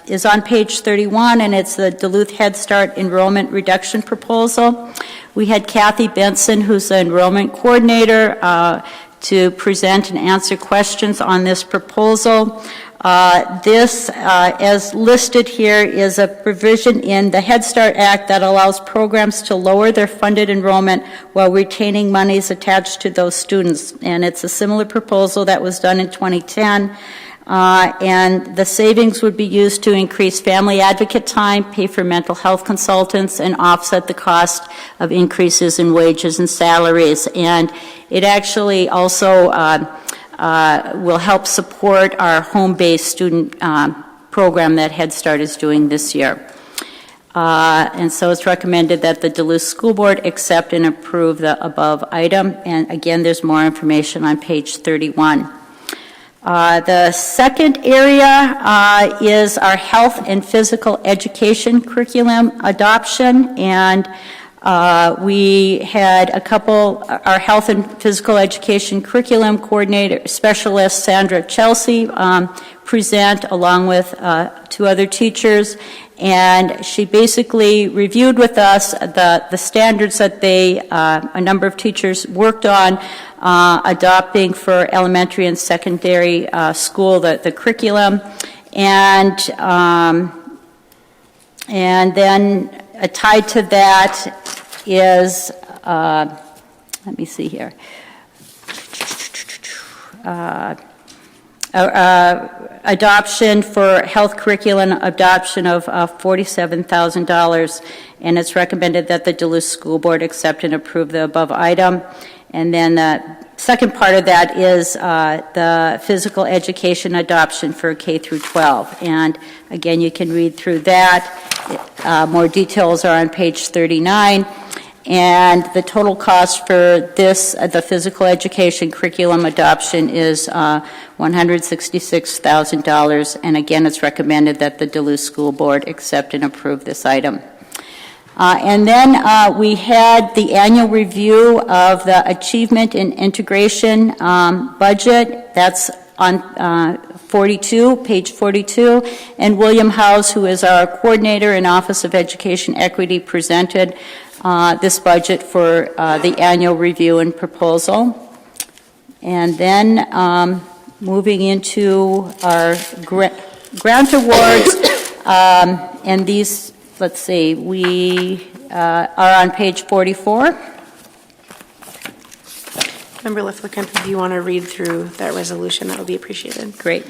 [SPEAKER 2] is on page 31, and it's the Duluth Head Start Enrollment Reduction Proposal. We had Kathy Benson, who's the enrollment coordinator, to present and answer questions on this proposal. This, as listed here, is a provision in the Head Start Act that allows programs to lower their funded enrollment while retaining monies attached to those students. And it's a similar proposal that was done in 2010. And the savings would be used to increase family advocate time, pay for mental health consultants, and offset the cost of increases in wages and salaries. And it actually also will help support our home-based student program that Head Start is doing this year. And so it's recommended that the Duluth School Board accept and approve the above item. And again, there's more information on page 31. The second area is our health and physical education curriculum adoption, and We had our health and physical education curriculum coordinator specialist, Sandra Chelsea, present along with 2 other teachers, and she basically reviewed with us the standards that a number of teachers worked on adopting for elementary and secondary school, the curriculum, and then tied to that is, let me see here, adoption for health curriculum adoption of $47,000, and it's recommended that the Duluth School Board accept and approve the above item. And then the second part of that is the physical education adoption for K through 12. And again, you can read through that. More details are on page 39. And the total cost for the physical education curriculum adoption is $166,000. And again, it's recommended that the Duluth School Board accept and approve this item. And then we had the annual review of the Achievement and Integration budget. That's on page 42. And William House, who is our coordinator in Office of Education Equity, presented this budget for the annual review and proposal. And then moving into our grant awards, and these, let's see, we are on page 44.
[SPEAKER 1] Member Leffler-Kemp, if you want to read through that resolution, that would be appreciated.
[SPEAKER 2] Great.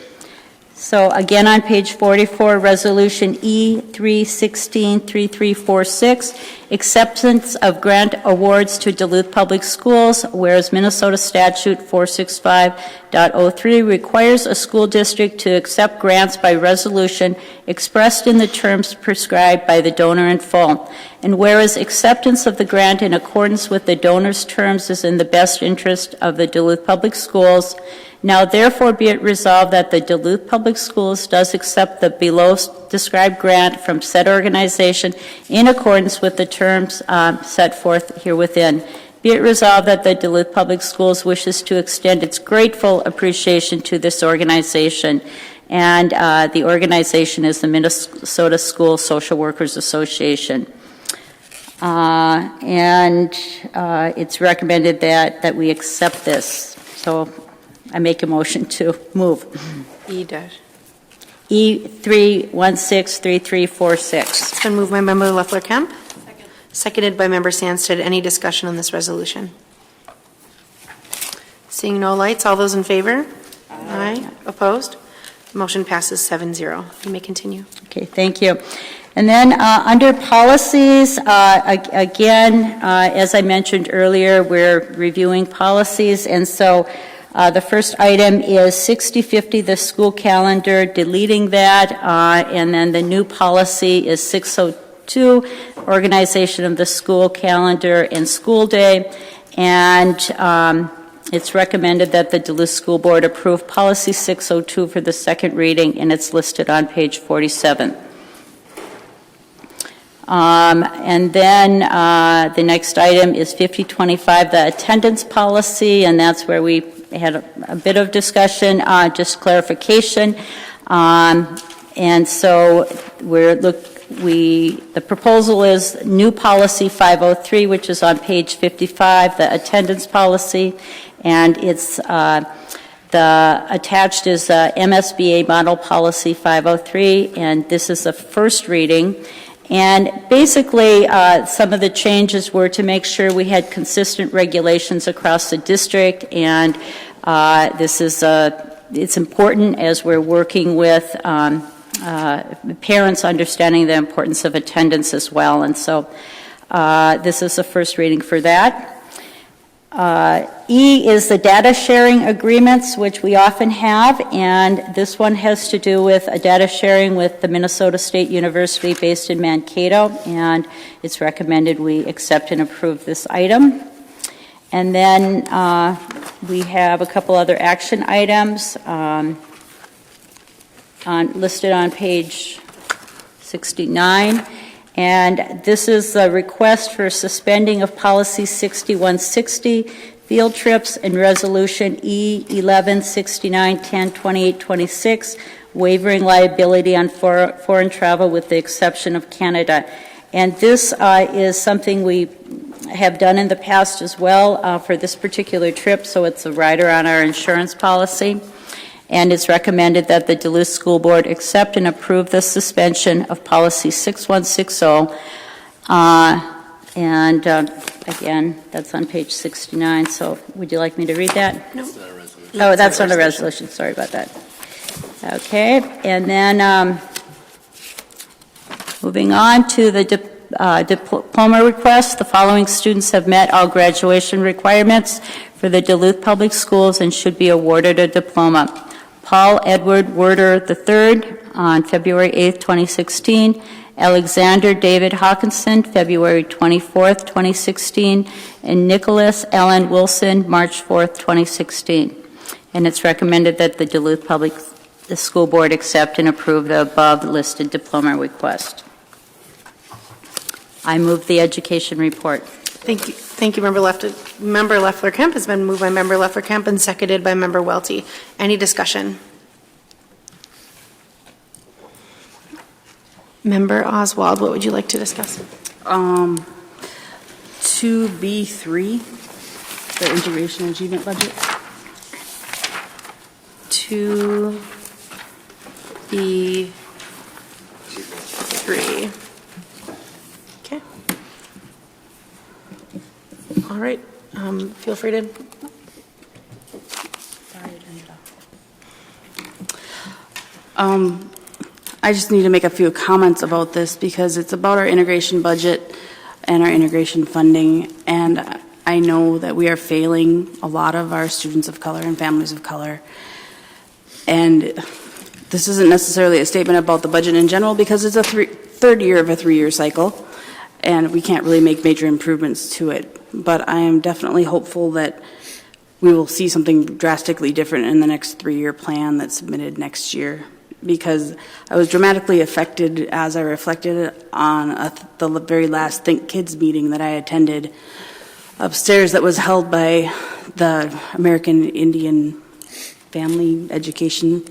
[SPEAKER 2] So again, on page 44, Resolution E3163346, acceptance of grant awards to Duluth Public Schools, whereas Minnesota Statute 465.03 requires a school district to accept grants by resolution expressed in the terms prescribed by the donor in full. And whereas acceptance of the grant in accordance with the donor's terms is in the best interest of the Duluth Public Schools, now therefore be it resolved that the Duluth Public Schools does accept the below described grant from said organization in accordance with the terms set forth here within. Be it resolved that the Duluth Public Schools wishes to extend its grateful appreciation to this organization, and the organization is the Minnesota School Social Workers Association. And it's recommended that we accept this. So I make a motion to move. E3163346.
[SPEAKER 1] It's been moved by Member Leffler-Kemp. Seconded by Member Sandsted. Any discussion on this resolution? Seeing no lights, all those in favor? Aye. Opposed? Motion passes 7-0. You may continue.
[SPEAKER 2] Okay, thank you. And then under policies, again, as I mentioned earlier, we're reviewing policies, and so the first item is 6050, the school calendar, deleting that, and then the new policy is 602, organization of the school calendar and school day, and it's recommended that the Duluth School Board approve policy 602 for the second reading, and it's listed on page 47. And then the next item is 5025, the attendance policy, and that's where we had a bit of discussion, just clarification. And so the proposal is new policy 503, which is on page 55, the attendance policy, and it's the attached is MSBA model policy 503, and this is the first reading. And basically, some of the changes were to make sure we had consistent regulations across the district, and this is it's important as we're working with parents understanding the importance of attendance as well. And so this is the first reading for that. E is the data sharing agreements, which we often have, and this one has to do with a data sharing with the Minnesota State University based in Mankato, and it's recommended we accept and approve this item. And then we have a couple other action items listed on page 69. And this is a request for suspending of policy 6160, field trips, and resolution E11 69 10 28 26, waiving liability on foreign travel with the exception of Canada. And this is something we have done in the past as well for this particular trip, so it's a rider on our insurance policy. And it's recommended that the Duluth School Board accept and approve the suspension of policy 6160. Again, that's on page 69, so would you like me to read that?
[SPEAKER 1] No.
[SPEAKER 2] Oh, that's not a resolution, sorry about that. Okay, and then moving on to the diploma request, the following students have met all graduation requirements for the Duluth Public Schools and should be awarded a diploma. Paul Edward Werder III on February 8th, 2016. Alexander David Hawkinson, February 24th, 2016. And Nicholas Allen Wilson, March 4th, 2016. And it's recommended that the Duluth Public School Board accept and approve the above listed diploma request. I move the education report.
[SPEAKER 1] Thank you. Thank you, Member Leffler-Kemp. Has been moved by Member Leffler-Kemp and seconded by Member Welty. Any discussion? Member Oswald, what would you like to discuss?
[SPEAKER 16] 2B3, the integration achievement budget.
[SPEAKER 1] 2B3. Okay. All right. Feel free to.
[SPEAKER 16] I just need to make a few comments about this because it's about our integration budget and our integration funding, and I know that we are failing a lot of our students of color and families of color. And this isn't necessarily a statement about the budget in general because it's a third year of a 3-year cycle, and we can't really make major improvements to it. But I am definitely hopeful that we will see something drastically different in the next 3-year plan that's submitted next year, because I was dramatically affected as I reflected on the very last Think Kids meeting that I attended upstairs that was held by the American Indian Family Education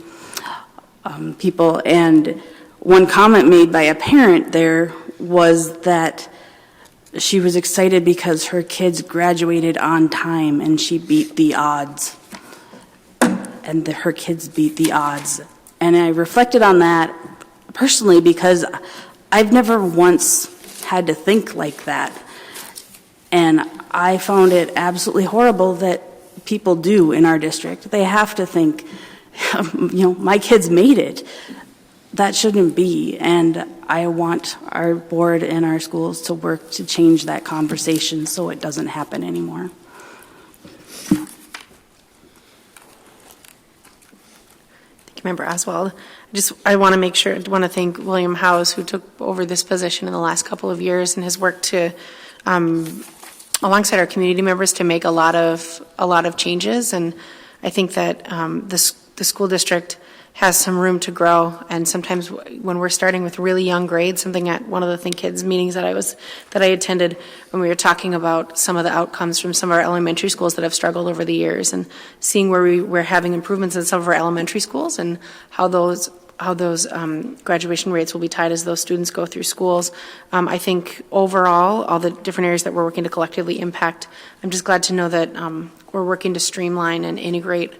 [SPEAKER 16] people. And one comment made by a parent there was that she was excited because her kids graduated on time and she beat the odds. And her kids beat the odds. And I reflected on that personally because I've never once had to think like that. And I found it absolutely horrible that people do in our district. They have to think, my kids made it. That shouldn't be. And I want our board and our schools to work to change that conversation so it doesn't happen anymore.
[SPEAKER 1] Member Oswald. I want to thank William Howes, who took over this position in the last couple of years and has worked to, alongside our community members, to make a lot of changes. And I think that the school district has some room to grow. And sometimes when we're starting with really young grades, something at one of the Think Kids meetings that I attended, when we were talking about some of the outcomes from some of our elementary schools that have struggled over the years, and seeing where we're having improvements in some of our elementary schools and how those graduation rates will be tied as those students go through schools. I think overall, all the different areas that we're working to collectively impact, I'm just glad to know that we're working to streamline and integrate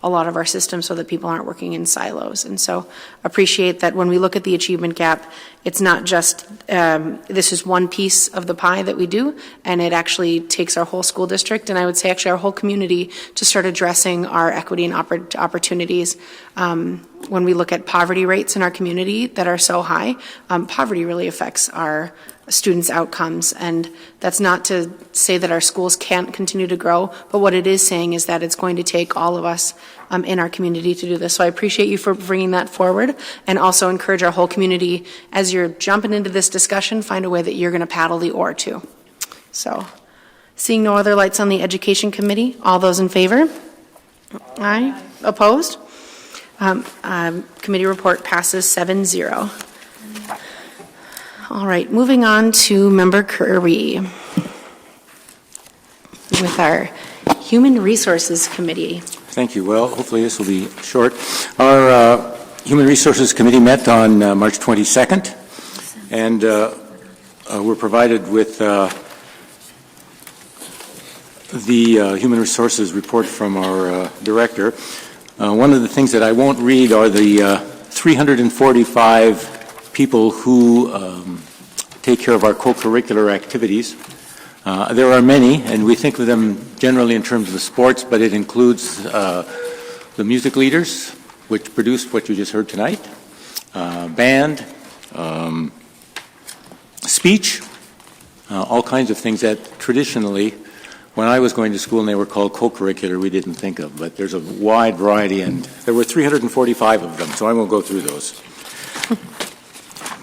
[SPEAKER 1] a lot of our systems so that people aren't working in silos. And so appreciate that when we look at the achievement gap, it's not just this is one piece of the pie that we do, and it actually takes our whole school district, and I would say actually our whole community, to start addressing our equity and opportunities. When we look at poverty rates in our community that are so high, poverty really affects our students' outcomes. And that's not to say that our schools can't continue to grow, but what it is saying is that it's going to take all of us in our community to do this. So I appreciate you for bringing that forward, and also encourage our whole community, as you're jumping into this discussion, find a way that you're going to paddle the oar too. So, seeing no other lights on the Education Committee, all those in favor? Aye. Opposed? Committee report passes 7-0. All right, moving on to Member Kirby with our Human Resources Committee.
[SPEAKER 17] Thank you. Well, hopefully this will be short. Our Human Resources Committee met on March 22nd, and we're provided with the Human Resources report from our director. One of the things that I won't read are the 345 people who take care of our co-curricular activities. There are many, and we think of them generally in terms of the sports, but it includes the music leaders, which produced what you just heard tonight, band, speech, all kinds of things that traditionally, when I was going to school and they were called co-curricular, we didn't think of. But there's a wide variety, and there were 345 of them, so I won't go through those.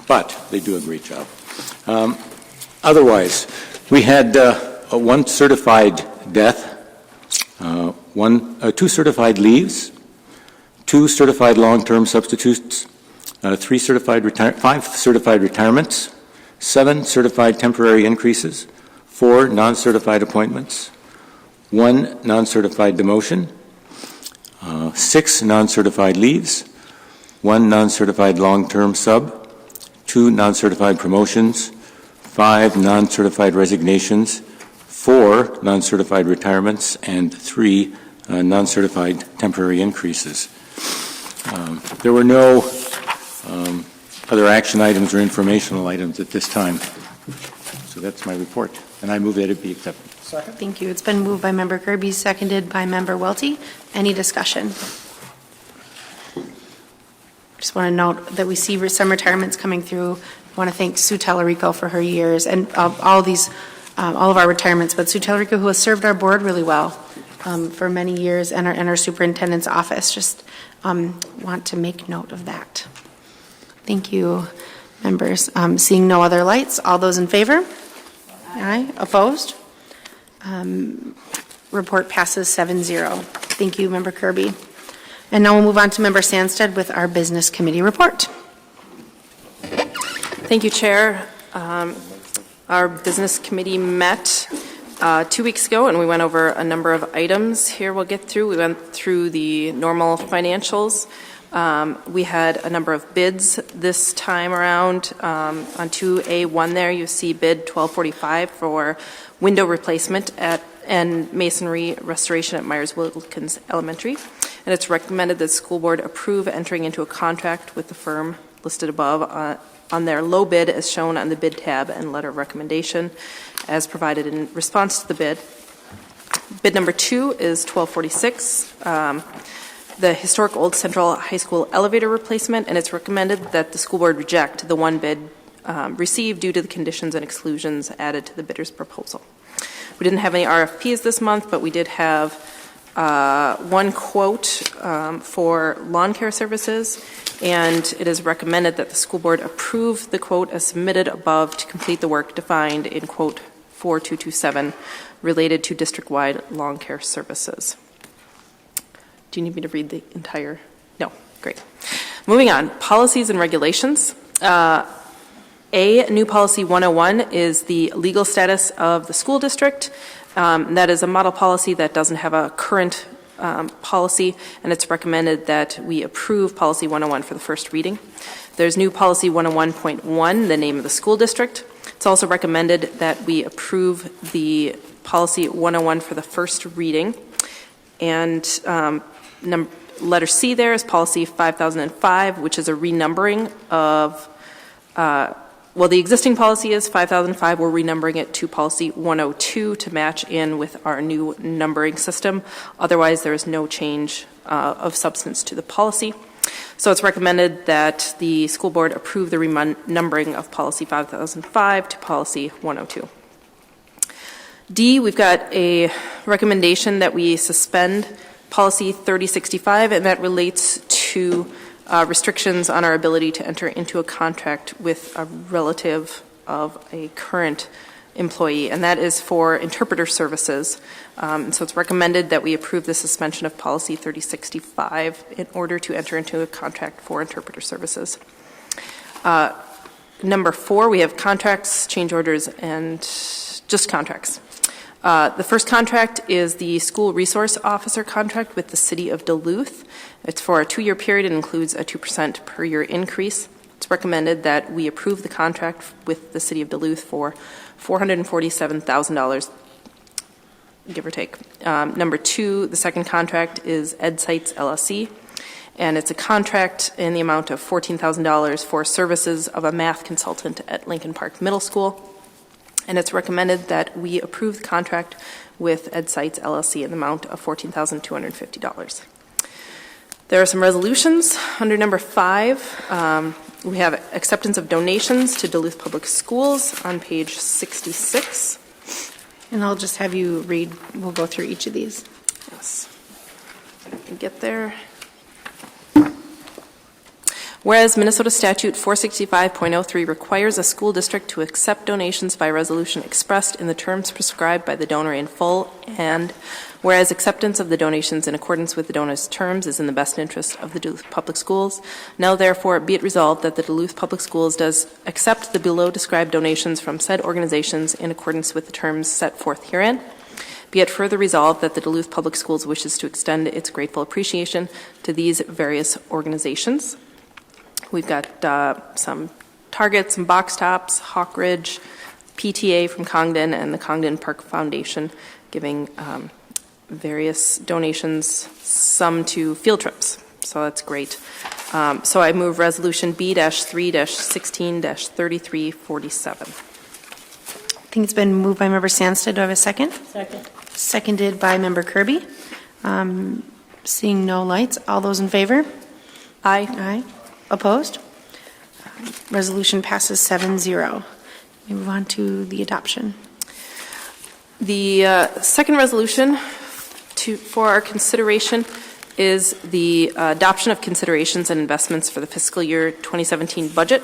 [SPEAKER 17] But they do a great job. Otherwise, we had one certified death, two certified leaves, 2 certified long-term substitutes, 5 certified retirements, 7 certified temporary increases, 4 non-certified appointments, 1 non-certified demotion, 6 non-certified leaves, 1 non-certified long-term sub, 2 non-certified promotions, 5 non-certified resignations, 4 non-certified retirements, and 3 non-certified temporary increases. There were no other action items or informational items at this time. So that's my report, and I move that it be accepted.
[SPEAKER 1] Second. Thank you. It's been moved by Member Kirby, seconded by Member Welty. Any discussion? Just want to note that we see some retirements coming through. I want to thank Sue Tellerico for her years and all of our retirements, but Sue Tellerico, who has served our board really well for many years, and our superintendent's office. Just want to make note of that. Thank you, members. Seeing no other lights, all those in favor? Aye. Opposed? Report passes 7-0. Thank you, Member Kirby. And now we'll move on to Member Sandstead with our Business Committee report.
[SPEAKER 18] Thank you, Chair. Our Business Committee met 2 weeks ago, and we went over a number of items here we'll get through. We went through the normal financials. We had a number of bids this time around. On 2A1 there, you see bid 1245 for window replacement and masonry restoration at Myers-Wilkins Elementary. And it's recommended that the school board approve entering into a contract with the firm listed above on their low bid as shown on the bid tab and letter of recommendation as provided in response to the bid. Bid number 2 is 1246, the historic Old Central High School elevator replacement, and it's recommended that the school board reject the one bid received due to the conditions and exclusions added to the bidder's proposal. We didn't have any RFPs this month, but we did have one quote for lawn care services, and it is recommended that the school board approve the quote as submitted above to complete the work defined in quote 4227 related to district-wide lawn care services. Do you need me to read the entire? No. Great. Moving on. Policies and regulations. New policy 101 is the legal status of the school district. That is a model policy that doesn't have a current policy, and it's recommended that we approve policy 101 for the first reading. There's new policy 101.1, the name of the school district. It's also recommended that we approve the policy 101 for the first reading. And letter C there is policy 5005, which is a renumbering of the existing policy is 5005. We're renumbering it to policy 102 to match in with our new numbering system. Otherwise, there is no change of substance to the policy. So it's recommended that the school board approve the renumbering of policy 5005 to policy 102. D, we've got a recommendation that we suspend policy 3065, and that relates to restrictions on our ability to enter into a contract with a relative of a current employee, and that is for interpreter services. So it's recommended that we approve the suspension of policy 3065 in order to enter into a contract for interpreter services. Number 4, we have contracts, change orders, and just contracts. The first contract is the school resource officer contract with the city of Duluth. It's for a 2-year period and includes a 2% per year increase. It's recommended that we approve the contract with the city of Duluth for $447,000, give or take. Number 2, the second contract is Ed Sites LLC, and it's a contract in the amount of $14,000 for services of a math consultant at Lincoln Park Middle School. And it's recommended that we approve the contract with Ed Sites LLC in the amount of $14,250. There are some resolutions. Under number 5, we have acceptance of donations to Duluth Public Schools on page 66.
[SPEAKER 1] And I'll just have you read, we'll go through each of these.
[SPEAKER 18] Yes. I can get there. Whereas Minnesota Statute 465.03 requires a school district to accept donations by resolution expressed in the terms prescribed by the donor in full, and whereas acceptance of the donations in accordance with the donor's terms is in the best interest of the Duluth Public Schools, now therefore be it resolved that the Duluth Public Schools does accept the below described donations from said organizations in accordance with the terms set forth herein. Be it further resolved that the Duluth Public Schools wishes to extend its grateful appreciation to these various organizations. We've got some Target, some Box Tops, Hawk Ridge, PTA from Congdon, and the Congdon Park Foundation giving various donations, some to field trips. So that's great. So I move Resolution B-3-16-3347.
[SPEAKER 1] I think it's been moved by Member Sandsted. Do I have a second?
[SPEAKER 2] Second.
[SPEAKER 1] Seconded by Member Kirby. Seeing no lights, all those in favor?
[SPEAKER 18] Aye.
[SPEAKER 1] Aye. Opposed? Resolution passes 7-0. We move on to the adoption.
[SPEAKER 18] The second resolution for our consideration is the adoption of considerations and investments for the fiscal year 2017 budget.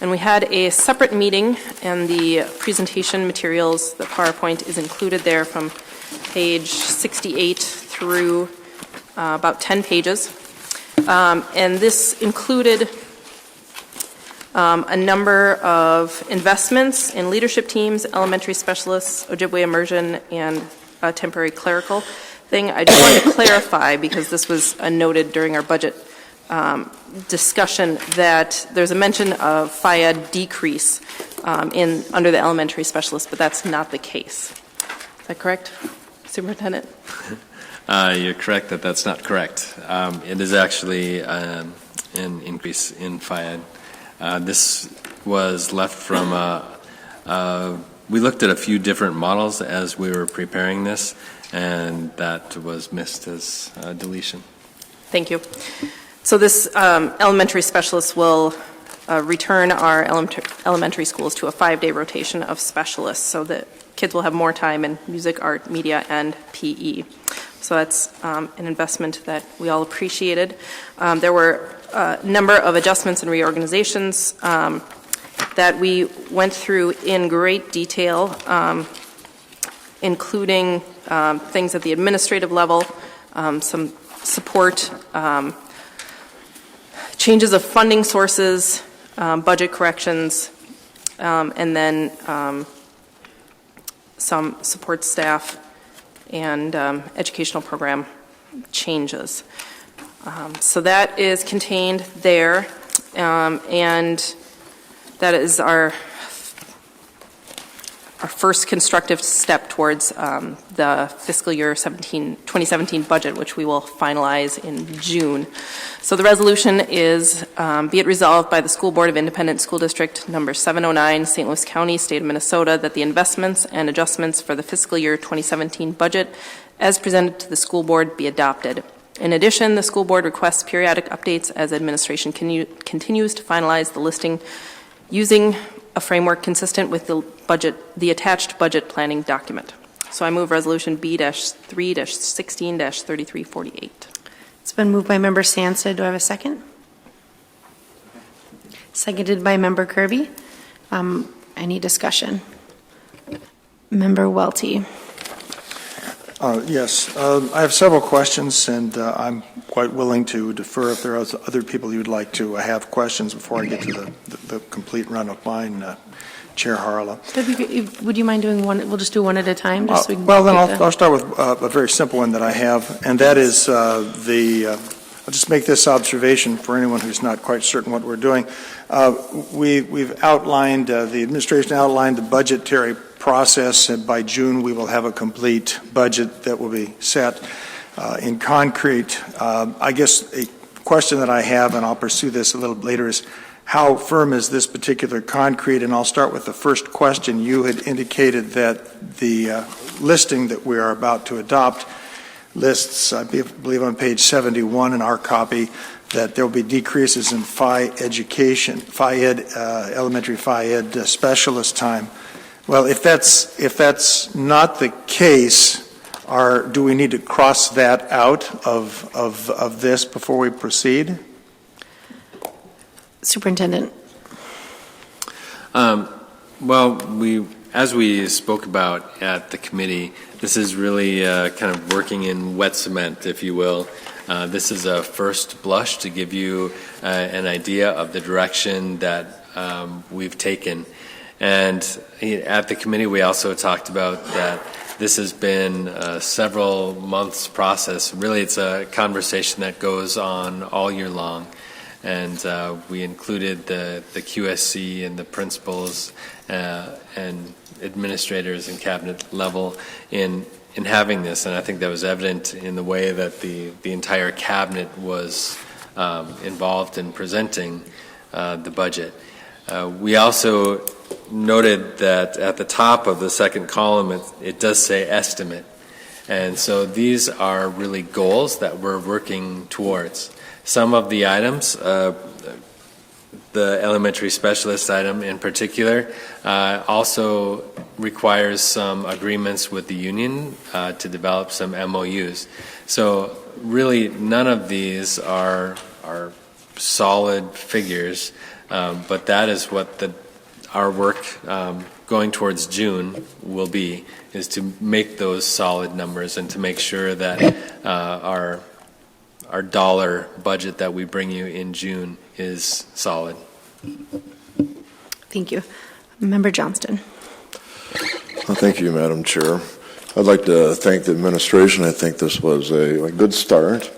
[SPEAKER 18] And we had a separate meeting, and the presentation materials, the PowerPoint is included there from page 68 through about 10 pages. And this included a number of investments in leadership teams, elementary specialists, Ojibwe immersion, and a temporary clerical thing. I just wanted to clarify, because this was noted during our budget discussion, that there's a mention of FIAD decrease under the elementary specialist, but that's not the case. Is that correct, Superintendent?
[SPEAKER 13] You're correct that that's not correct. It is actually an increase in FIAD. This was left from, we looked at a few different models as we were preparing this, and that was missed as a deletion.
[SPEAKER 18] Thank you. So this elementary specialist will return our elementary schools to a 5-day rotation of specialists, so that kids will have more time in music, art, media, and PE. So that's an investment that we all appreciated. There were a number of adjustments and reorganizations that we went through in great detail, including things at the administrative level, some support, changes of funding sources, budget corrections, and then some support staff and educational program changes. So that is contained there, and that is our first constructive step towards the fiscal year 2017 budget, which we will finalize in June. So the resolution is, be it resolved by the School Board of Independent School District number 709, St. Louis County, State of Minnesota, that the investments and adjustments for the fiscal year 2017 budget as presented to the school board be adopted. In addition, the school board requests periodic updates as administration continues to finalize the listing using a framework consistent with the attached budget planning document. So I move Resolution B-3-16-3348.
[SPEAKER 1] It's been moved by Member Sansa. Do I have a second? Seconded by Member Kirby. Any discussion? Member Welty.
[SPEAKER 10] Yes, I have several questions, and I'm quite willing to defer if there are other people you'd like to have questions before I get to the complete run of mine, Chair Harla.
[SPEAKER 1] Would you mind doing one? We'll just do one at a time. Just so we can
[SPEAKER 10] Well, then
[SPEAKER 1] get
[SPEAKER 10] I'll start with a very simple one that I have, and that is I'll just make this observation for anyone who's not quite certain what we're doing. We've outlined, the administration outlined the budgetary process, and by June we will have a complete budget that will be set in concrete. I guess a question that I have, and I'll pursue this a little later, is how firm is this particular concrete? And I'll start with the first question. You had indicated that the listing that we are about to adopt lists, I believe on page 71 in our copy, that there will be decreases in education, elementary Ed specialist time. Well, if that's not the case, do we need to cross that out of this before we proceed?
[SPEAKER 1] Superintendent.
[SPEAKER 13] Well, as we spoke about at the committee, this is really kind of working in wet cement, if you will. This is a first blush to give you an idea of the direction that we've taken. And at the committee, we also talked about that this has been a several months process. Really, it's a conversation that goes on all year long. And we included the QSC and the principals and administrators and cabinet level in having this. And I think that was evident in the way that the entire cabinet was involved in presenting the budget. We also noted that at the top of the second column, it does say estimate. And so these are really goals that we're working towards. Some of the items, the elementary specialist item in particular, also requires some agreements with the union to develop some MOUs. So really none of these are solid figures, but that is what our work going towards June will be, is to make those solid numbers and to make sure that our dollar budget that we bring you in June is solid.
[SPEAKER 1] Thank you. Member Johnston.
[SPEAKER 19] Well, thank you, Madam Chair. I'd like to thank the administration. I think this was a good start.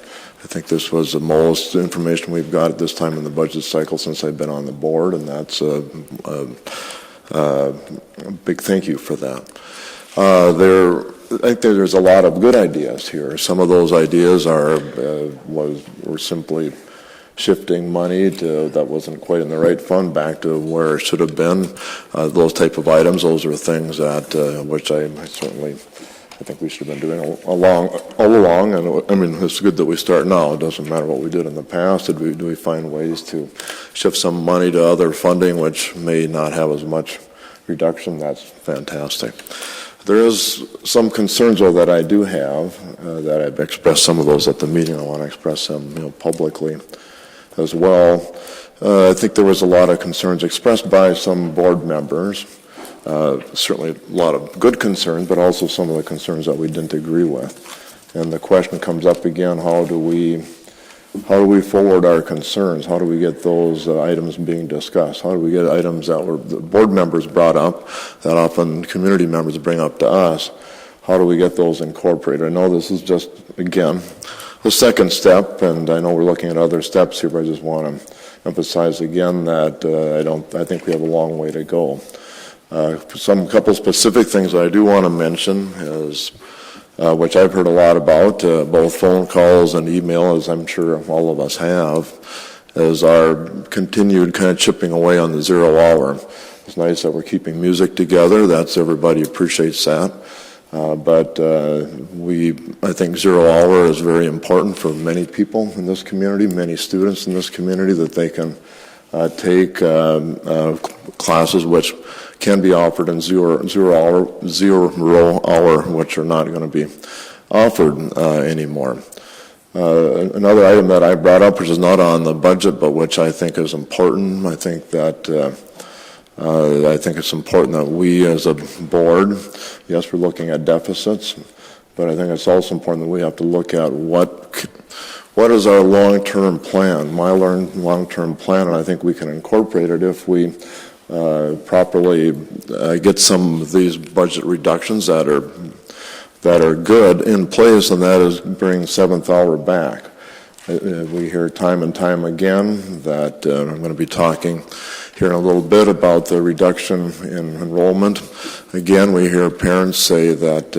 [SPEAKER 19] I think this was the most information we've got at this time in the budget cycle since I've been on the board, and that's a big thank you for that. I think there's a lot of good ideas here. Some of those ideas were simply shifting money that wasn't quite in the right fund back to where it should have been. Those type of items, those are things that which I think we should have been doing all along. And I mean, it's good that we start now. It doesn't matter what we did in the past. Do we find ways to shift some money to other funding which may not have as much reduction? That's fantastic. There is some concerns, though, that I do have, that I've expressed some of those at the meeting. I want to express them publicly as well. I think there was a lot of concerns expressed by some board members, certainly a lot of good concerns, but also some of the concerns that we didn't agree with. And the question comes up again, how do we forward our concerns? How do we get those items being discussed? How do we get items that the board members brought up, that often community members bring up to us? How do we get those incorporated? I know this is just, again, the second step, and I know we're looking at other steps here, but I just want to emphasize again that I think we have a long way to go. Couple specific things that I do want to mention is, which I've heard a lot about, both phone calls and email, as I'm sure all of us have, is our continued kind of chipping away on the 0 hour. It's nice that we're keeping music together. Everybody appreciates that. But I think 0 hour is very important for many people in this community, many students in this community, that they can take classes which can be offered in zero hour, which are not going to be offered anymore. Another item that I brought up, which is not on the budget, but which I think is important, I think it's important that we as a board, yes, we're looking at deficits, but I think it's also important that we have to look at what is our long-term plan, my long-term plan, and I think we can incorporate it if we properly get some of these budget reductions that are good in place, and that is bring seventh hour back. We hear time and time again that I'm going to be talking here in a little bit about the reduction in enrollment. Again, we hear parents say that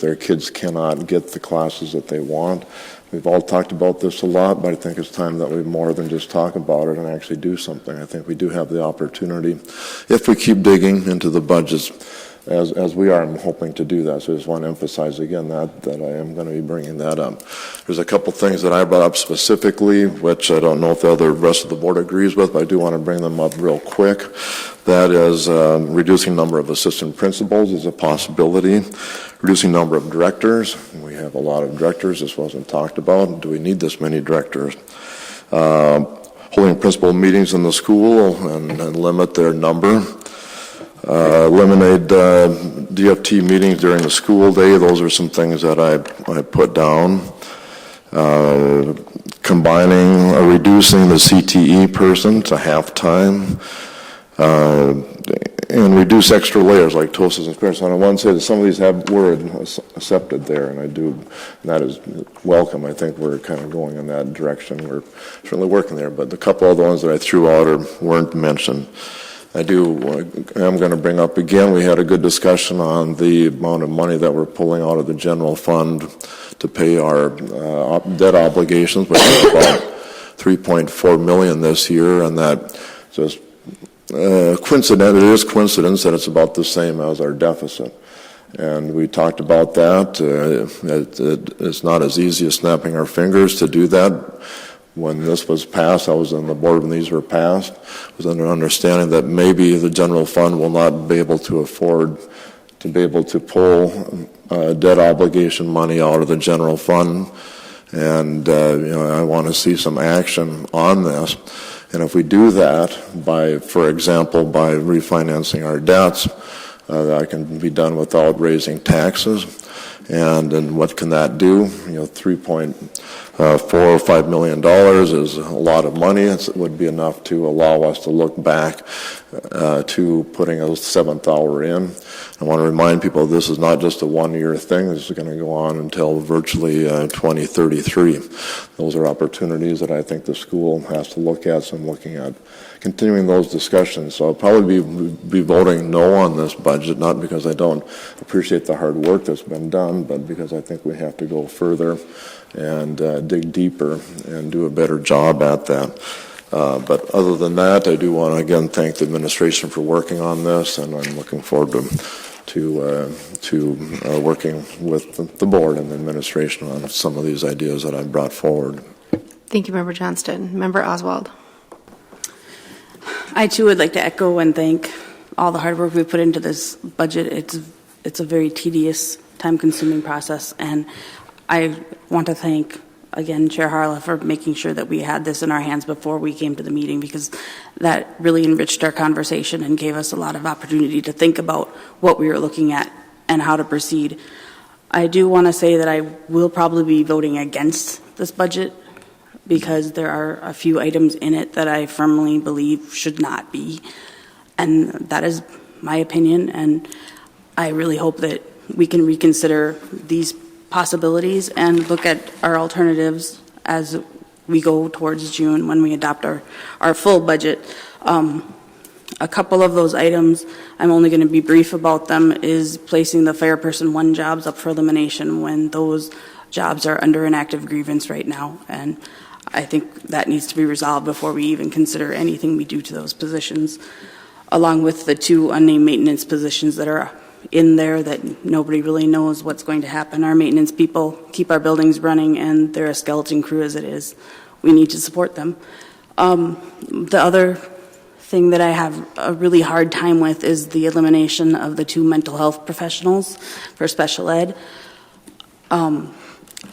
[SPEAKER 19] their kids cannot get the classes that they want. We've all talked about this a lot, but I think it's time that we more than just talk about it and actually do something. I think we do have the opportunity, if we keep digging into the budgets, as we are, I'm hoping to do that. So I just want to emphasize again that I am going to be bringing that up. There's a couple things that I brought up specifically, which I don't know if the rest of the board agrees with, but I do want to bring them up real quick. That is reducing number of assistant principals is a possibility. Reducing number of directors. We have a lot of directors. This wasn't talked about. Do we need this many directors? Holding principal meetings in the school and limit their number. Eliminate DFT meetings during the school day. Those are some things that I put down. Combining or reducing the CTE person to half-time. And reduce extra layers like TOSAs and spirits. On one side, some of these were accepted there, and and that is welcome. I think we're kind of going in that direction. We're certainly working there, but a couple of the ones that I threw out weren't mentioned. I'm going to bring up again, we had a good discussion on the amount of money that we're pulling out of the general fund to pay our debt obligations, which is about $3.4 million this year, and that just it is coincidence that it's about the same as our deficit. And we talked about that. It's not as easy as snapping our fingers to do that. When this was passed, I was on the board when these were passed. I was under understanding that maybe the general fund will not be able to afford to be able to pull debt obligation money out of the general fund. And I want to see some action on this. And if we do that for example, by refinancing our debts, that can be done without raising taxes. And then what can that do? $3.4 or $5 million is a lot of money. It would be enough to allow us to look back to putting a seventh hour in. I want to remind people this is not just a one-year thing. This is going to go on until virtually 2033. Those are opportunities that I think the school has to look at. So I'm looking at continuing those discussions. So I'll probably be voting no on this budget, not because I don't appreciate the hard work that's been done, but because I think we have to go further and dig deeper and do a better job at that. But other than that, I do want to again thank the administration for working on this, and I'm looking forward to working with the board and the administration on some of these ideas that I've brought forward.
[SPEAKER 1] Thank you, Member Johnston. Member Oswald.
[SPEAKER 16] I too would like to echo and thank all the hard work we put into this budget. It's a very tedious, time-consuming process, and I want to thank again Chair Harla for making sure that we had this in our hands before we came to the meeting, because that really enriched our conversation and gave us a lot of opportunity to think about what we were looking at and how to proceed. I do want to say that I will probably be voting against this budget because there are a few items in it that I firmly believe should not be, and that is my opinion, and I really hope that we can reconsider these possibilities and look at our alternatives as we go towards June when we adopt our full budget. A couple of those items, I'm only going to be brief about them, is placing the Fire Person 1 jobs up for elimination when those jobs are under an active grievance right now, and I think that needs to be resolved before we even consider anything we do to those positions, along with the 2 unnamed maintenance positions that are in there that nobody really knows what's going to happen. Our maintenance people keep our buildings running, and they're a skeleton crew as it is. We need to support them. The other thing that I have a really hard time with is the elimination of the 2 mental health professionals for special ed.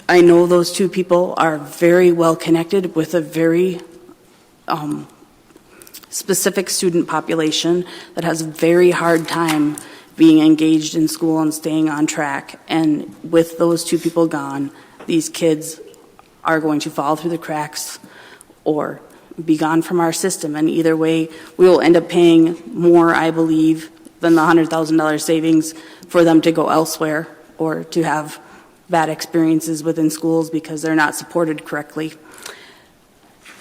[SPEAKER 16] I know those 2 people are very well connected with a very specific student population that has a very hard time being engaged in school and staying on track. And with those two people gone, these kids are going to fall through the cracks or be gone from our system. And either way, we will end up paying more, I believe, than the $100,000 savings for them to go elsewhere or to have bad experiences within schools because they're not supported correctly.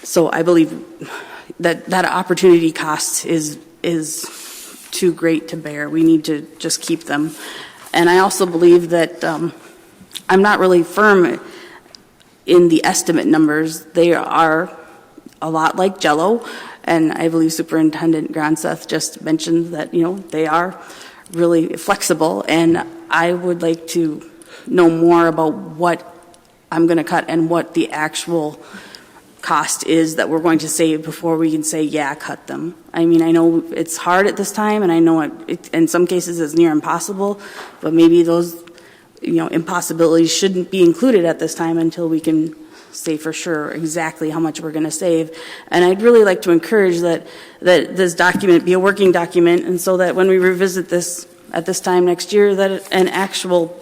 [SPEAKER 16] So I believe that opportunity cost is too great to bear. We need to just keep them. And I also believe that I'm not really firm in the estimate numbers. They are a lot like Jell-O, and I believe Superintendent Gronseth just mentioned that, they are really flexible, and I would like to know more about what I'm going to cut and what the actual cost is that we're going to save before we can say, yeah, cut them. I mean, I know it's hard at this time, and I know it in some cases is near impossible, but maybe those, impossibilities shouldn't be included at this time until we can say for sure exactly how much we're going to save. And I'd really like to encourage that this document be a working document, and so that when we revisit this at this time next year, that an actual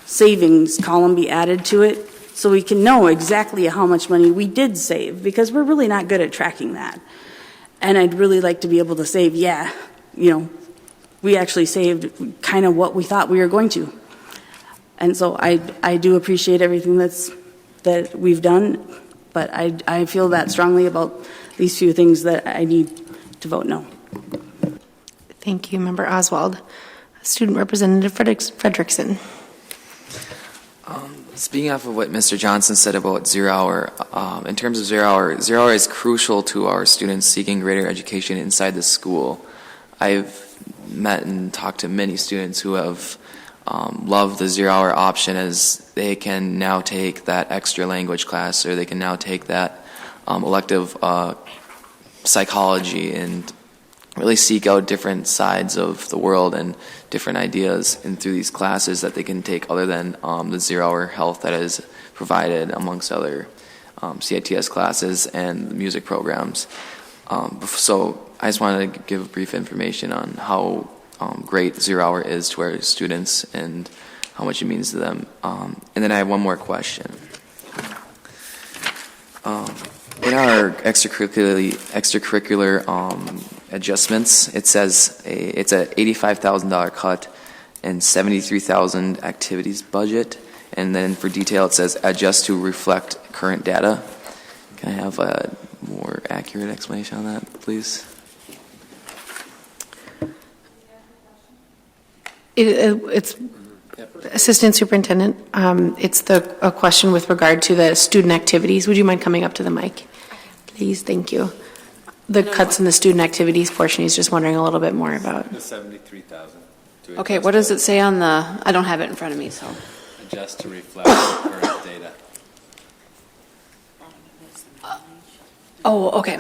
[SPEAKER 16] savings column be added to it, so we can know exactly how much money we did save, because we're really not good at tracking that. And I'd really like to be able to say, yeah, we actually saved kind of what we thought we were going to. And so I do appreciate everything that we've done, but I feel that strongly about these few things that I need to vote no.
[SPEAKER 1] Thank you, Member Oswald. Student Representative Fredrickson.
[SPEAKER 15] Speaking off of what Mr. Johnson said about 0 hour, in terms of 0 hour, 0 hour is crucial to our students seeking greater education inside the school. I've met and talked to many students who have loved the 0 hour option, as they can now take that extra language class, or they can now take that elective psychology and really seek out different sides of the world and different ideas and through these classes that they can take other than the 0 hour health that is provided amongst other CITS classes and the music programs. So I just wanted to give brief information on how great 0 hour is to our students and how much it means to them. And then I have one more question. In our extracurricular adjustments, it says it's a $85,000 cut and $73,000 activities budget, and then for detail it says adjust to reflect current data. Can I have a more accurate explanation on that, please?
[SPEAKER 1] It's Assistant Superintendent. It's a question with regard to the student activities. Would you mind coming up to the mic, please? Thank you. The cuts in the student activities portion, he's just wondering a little bit more about.
[SPEAKER 13] The $73,000.
[SPEAKER 3] Okay, what does it say on the, I don't have it in front of me, so.
[SPEAKER 13] Adjust to reflect current data.
[SPEAKER 3] Oh, okay.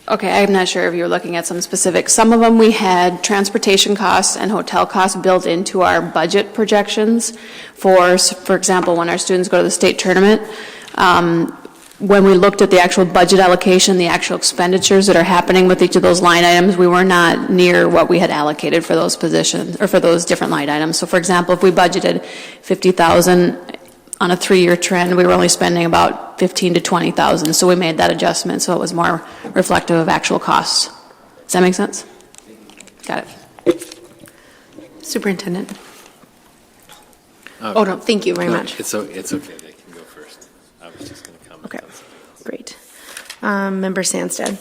[SPEAKER 3] Okay, I'm not sure if you were looking at some specific. Some of them we had transportation costs and hotel costs built into our budget projections. For example, when our students go to the state tournament, when we looked at the actual budget allocation, the actual expenditures that are happening with each of those line items, we were not near what we had allocated for those positions or for those different line items. So for example, if we budgeted $50,000 on a 3-year trend, we were only spending about $15,000 to $20,000. So we made that adjustment so it was more reflective of actual costs. Does that make sense? Got it.
[SPEAKER 1] Superintendent. Oh, no, thank you very much.
[SPEAKER 13] It's okay. They can go first. I was just going to comment.
[SPEAKER 1] Okay, great. Member Sandstead.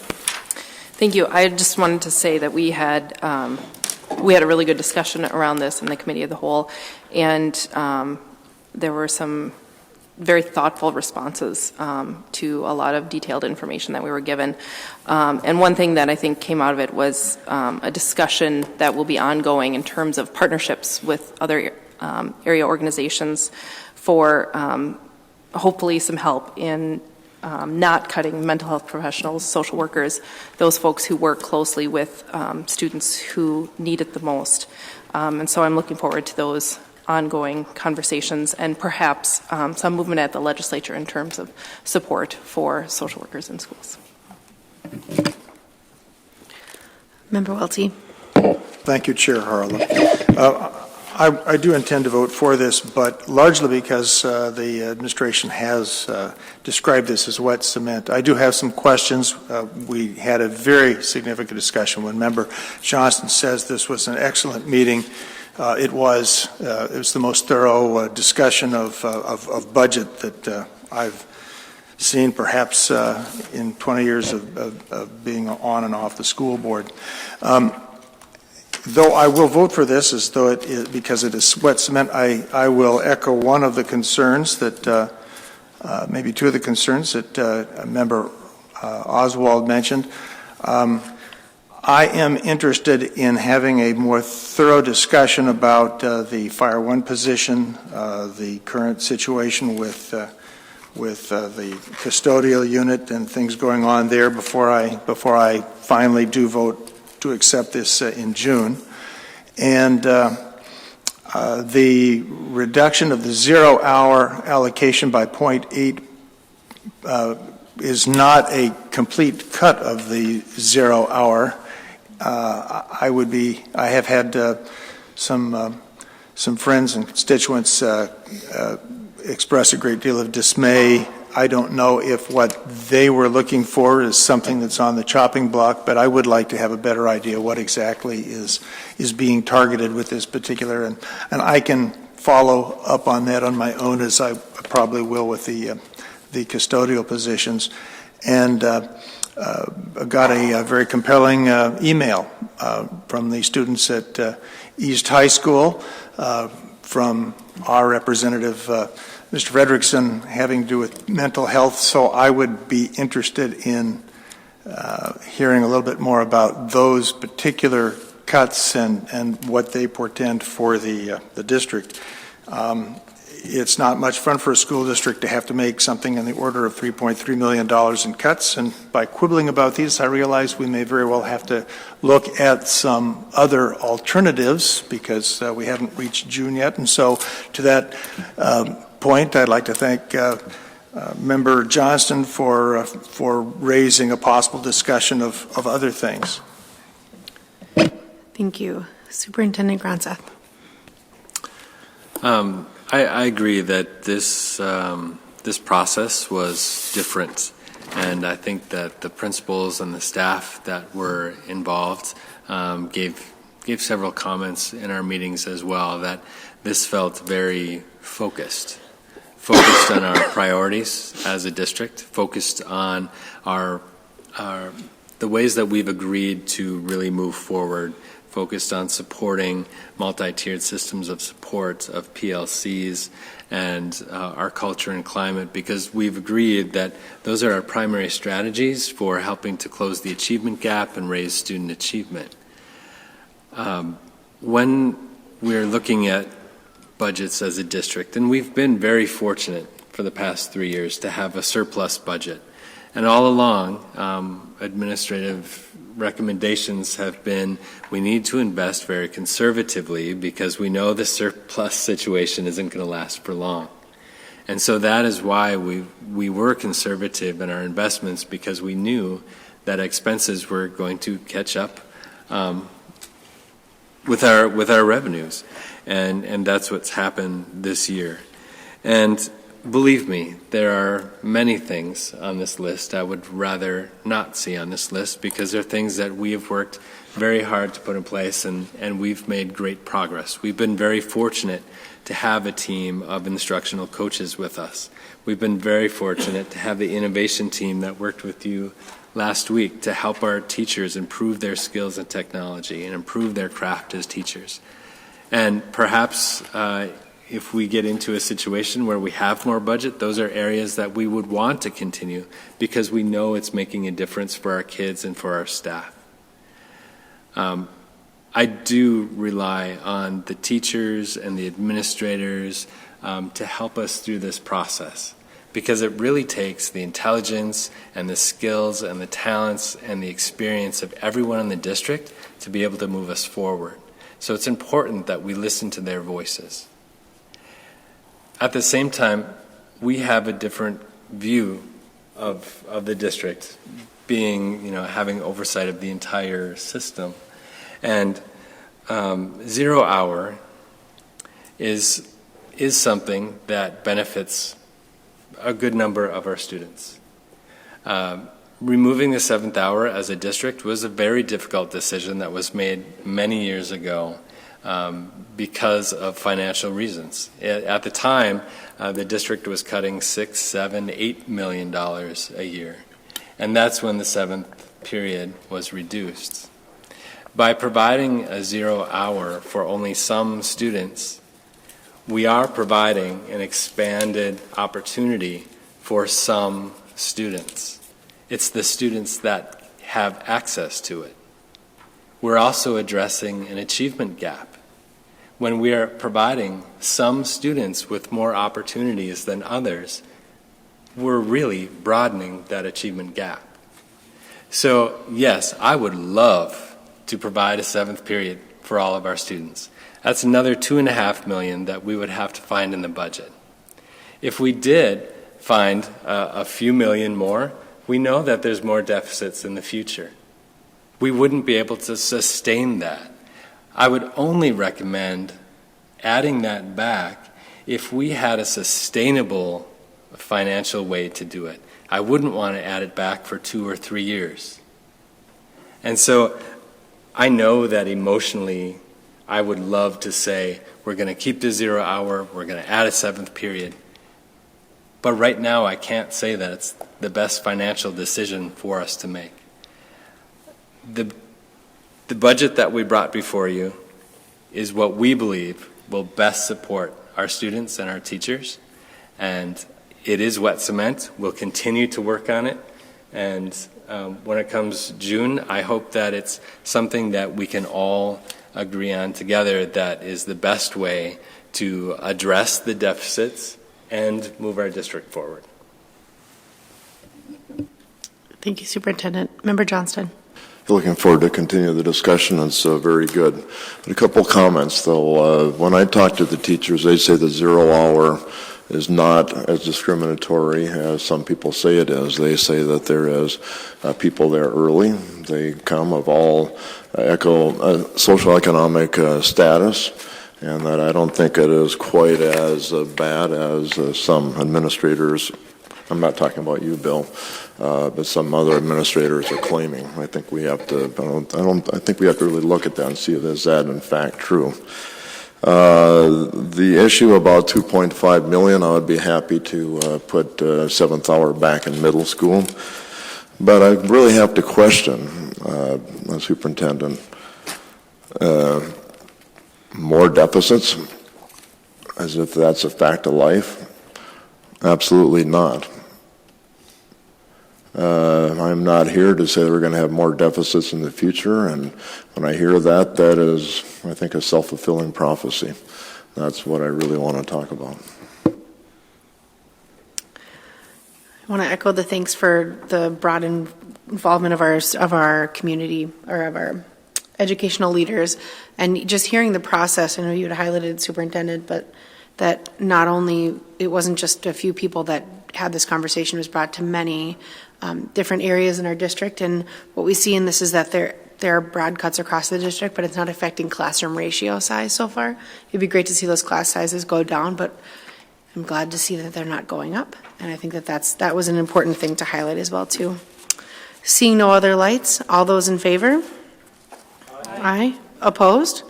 [SPEAKER 18] Thank you. I just wanted to say that we had a really good discussion around this in the committee of the whole, and there were some very thoughtful responses to a lot of detailed information that we were given. And one thing that I think came out of it was a discussion that will be ongoing in terms of partnerships with other area organizations for hopefully some help in not cutting mental health professionals, social workers, those folks who work closely with students who need it the most. And so I'm looking forward to those ongoing conversations and perhaps some movement at the legislature in terms of support for social workers in schools.
[SPEAKER 1] Member Welty.
[SPEAKER 10] Thank you, Chair Harlan. I do intend to vote for this, but largely because the administration has described this as wet cement. I do have some questions. We had a very significant discussion when Member Johnston says this was an excellent meeting. It was the most thorough discussion of budget that I've seen perhaps in 20 years of being on and off the school board. Though I will vote for this as though it is, because it is wet cement, I will echo one of the concerns that, maybe two of the concerns that Member Oswald mentioned. I am interested in having a more thorough discussion about the Fire One position, the current situation with the custodial unit and things going on there before I finally do vote to accept this in June. And the reduction of the 0-hour allocation by 0.8 is not a complete cut of the 0-hour. I have had some friends and constituents express a great deal of dismay. I don't know if what they were looking for is something that's on the chopping block, but I would like to have a better idea what exactly is being targeted with this particular, and I can follow up on that on my own, as I probably will with the custodial positions. And got a very compelling email from the students at East High School from our representative, Mr. Frederickson, having to do with mental health, so I would be interested in hearing a little bit more about those particular cuts and what they portend for the district. It's not much fun for a school district to have to make something in the order of $3.3 million in cuts, and by quibbling about these, I realize we may very well have to look at some other alternatives, because we haven't reached June yet. And so to that point, I'd like to thank Member Johnston for raising a possible discussion of other things.
[SPEAKER 1] Thank you. Superintendent Gronseth.
[SPEAKER 13] I agree that this process was different, and I think that the principals and the staff that were involved gave several comments in our meetings as well, that this felt very focused on our priorities as a district, focused on the ways that we've agreed to really move forward, focused on supporting multi-tiered systems of support of PLCs and our culture and climate, because we've agreed that those are our primary strategies for helping to close the achievement gap and raise student achievement. When we're looking at budgets as a district, and we've been very fortunate for the past 3 years to have a surplus budget, and all along administrative recommendations have been we need to invest very conservatively because we know the surplus situation isn't going to last for long. And so that is why we were conservative in our investments, because we knew that expenses were going to catch up with our revenues. And that's what's happened this year. And believe me, there are many things on this list I would rather not see on this list, because they're things that we have worked very hard to put in place, and we've made great progress. We've been very fortunate to have a team of instructional coaches with us. We've been very fortunate to have the innovation team that worked with you last week to help our teachers improve their skills in technology and improve their craft as teachers. And perhaps if we get into a situation where we have more budget, those are areas that we would want to continue because we know it's making a difference for our kids and for our staff. I do rely on the teachers and the administrators to help us through this process, because it really takes the intelligence and the skills and the talents and the experience of everyone in the district to be able to move us forward. So it's important that we listen to their voices. At the same time, we have a different view of the district, being, having oversight of the entire system. And 0 hour is something that benefits a good number of our students. Removing the 7th hour as a district was a very difficult decision that was made many years ago because of financial reasons. At the time, the district was cutting $6, $7, $8 million a year, and that's when the 7th period was reduced. By providing a 0 hour for only some students, we are providing an expanded opportunity for some students. It's the students that have access to it. We're also addressing an achievement gap. When we are providing some students with more opportunities than others, we're really broadening that achievement gap. So, yes, I would love to provide a 7th period for all of our students. That's another $2.5 million that we would have to find in the budget. If we did find a few million more, we know that there's more deficits in the future. We wouldn't be able to sustain that. I would only recommend adding that back if we had a sustainable financial way to do it. I wouldn't want to add it back for 2 or 3 years. And so I know that emotionally I would love to say we're going to keep the 0 hour, we're going to add a 7th period. But right now I can't say that it's the best financial decision for us to make. The budget that we brought before you is what we believe will best support our students and our teachers. And it is wet cement. We'll continue to work on it. And when it comes June, I hope that it's something that we can all agree on together that is the best way to address the deficits and move our district forward.
[SPEAKER 1] Thank you, Superintendent. Member Johnston.
[SPEAKER 19] Looking forward to continue the discussion. It's very good. But a couple comments, though. When I talk to the teachers, they say the 0 hour is not as discriminatory as some people say it is. They say that there is people there early. They come of all social economic status, and that I don't think it is quite as bad as some administrators. I'm not talking about you, Bill, but some other administrators are claiming. I think we have to. I think we have to really look at that and see if is that in fact true. The issue about $2.5 million, I would be happy to put 7th hour back in middle school, but I really have to question, Superintendent, more deficits, as if that's a fact of life. Absolutely not. I'm not here to say we're going to have more deficits in the future, and when I hear that, that is, I think, a self-fulfilling prophecy. That's what I really want to talk about.
[SPEAKER 1] I want to echo the thanks for the broad involvement of our community, or of our educational leaders, and just hearing the process. I know you had highlighted, Superintendent, but that not only, it wasn't just a few people that had this conversation, it was brought to many different areas in our district, and what we see in this is that there are broad cuts across the district, but it's not affecting classroom ratio size so far. It'd be great to see those class sizes go down, but I'm glad to see that they're not going up, and I think that that was an important thing to highlight as well, too. Seeing no other lights, all those in favor? Aye. Opposed?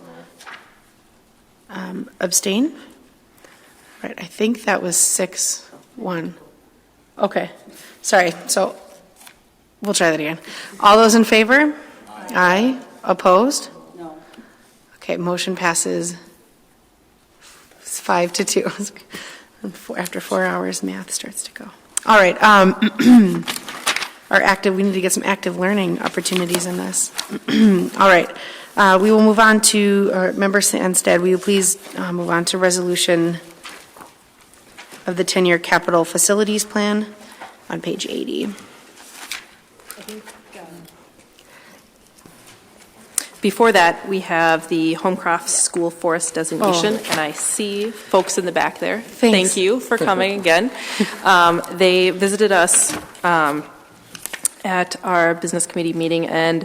[SPEAKER 1] Abstain? Right, I think that was 6-1. Okay, sorry, so we'll try that again. All those in favor? Aye. Opposed?
[SPEAKER 16] No.
[SPEAKER 1] Okay, motion passes 5-2. After 4 hours, math starts to go. All right, we need to get some active learning opportunities in this. All right, we will move on to, Member Sandstead, will you please move on to resolution of the 10-year capital facilities plan on page 80.
[SPEAKER 18] Before that, we have the Homecroft School Forest designation, and I see folks in the back there.
[SPEAKER 1] Thanks.
[SPEAKER 18] Thank you for coming again. They visited us at our business committee meeting, and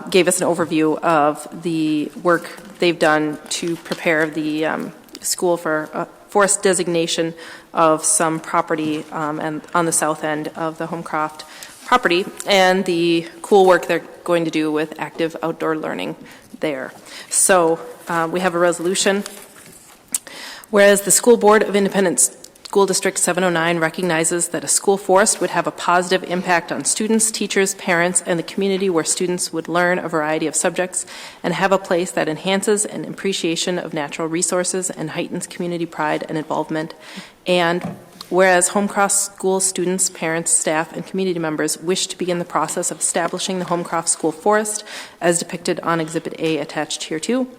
[SPEAKER 18] gave us an overview of the work they've done to prepare the school for forest designation of some property and on the south end of the Homecroft property, and the cool work they're going to do with active outdoor learning there. So we have a resolution. Whereas the School Board of Independent School District 709 recognizes that a school forest would have a positive impact on students, teachers, parents, and the community where students would learn a variety of subjects and have a place that enhances an appreciation of natural resources and heightens community pride and involvement. And whereas Homecroft School students, parents, staff, and community members wish to begin the process of establishing the Homecroft School Forest as depicted on Exhibit A attached here too.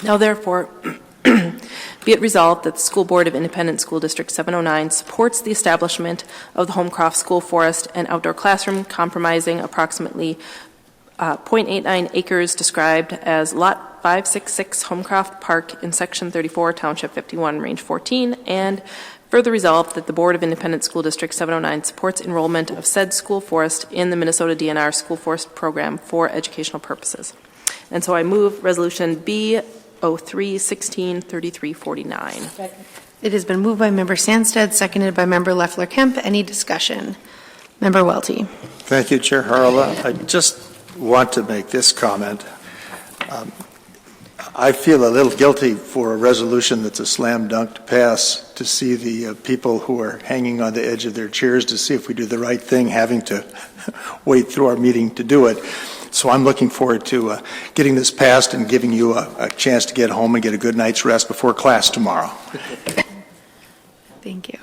[SPEAKER 18] Now therefore, be it resolved that the School Board of Independent School District 709 supports the establishment of the Homecroft School Forest and outdoor classroom comprising approximately 0.89 acres described as Lot 566 Homecroft Park in Section 34, Township 51, Range 14, and further resolved that the Board of Independent School District 709 supports enrollment of said school forest in the Minnesota DNR School Forest Program for educational purposes. And so I move Resolution B 03-16-3349.
[SPEAKER 1] It has been moved by Member Sandsted, seconded by Member Leffler-Kemp. Any discussion? Member Welty.
[SPEAKER 10] Thank you, Chair Harla. I just want to make this comment. I feel a little guilty for a resolution that's a slam dunk to pass, to see the people who are hanging on the edge of their chairs to see if we do the right thing, having to wait through our meeting to do it. So I'm looking forward to getting this passed and giving you a chance to get home and get a good night's rest before class tomorrow.
[SPEAKER 1] Thank you.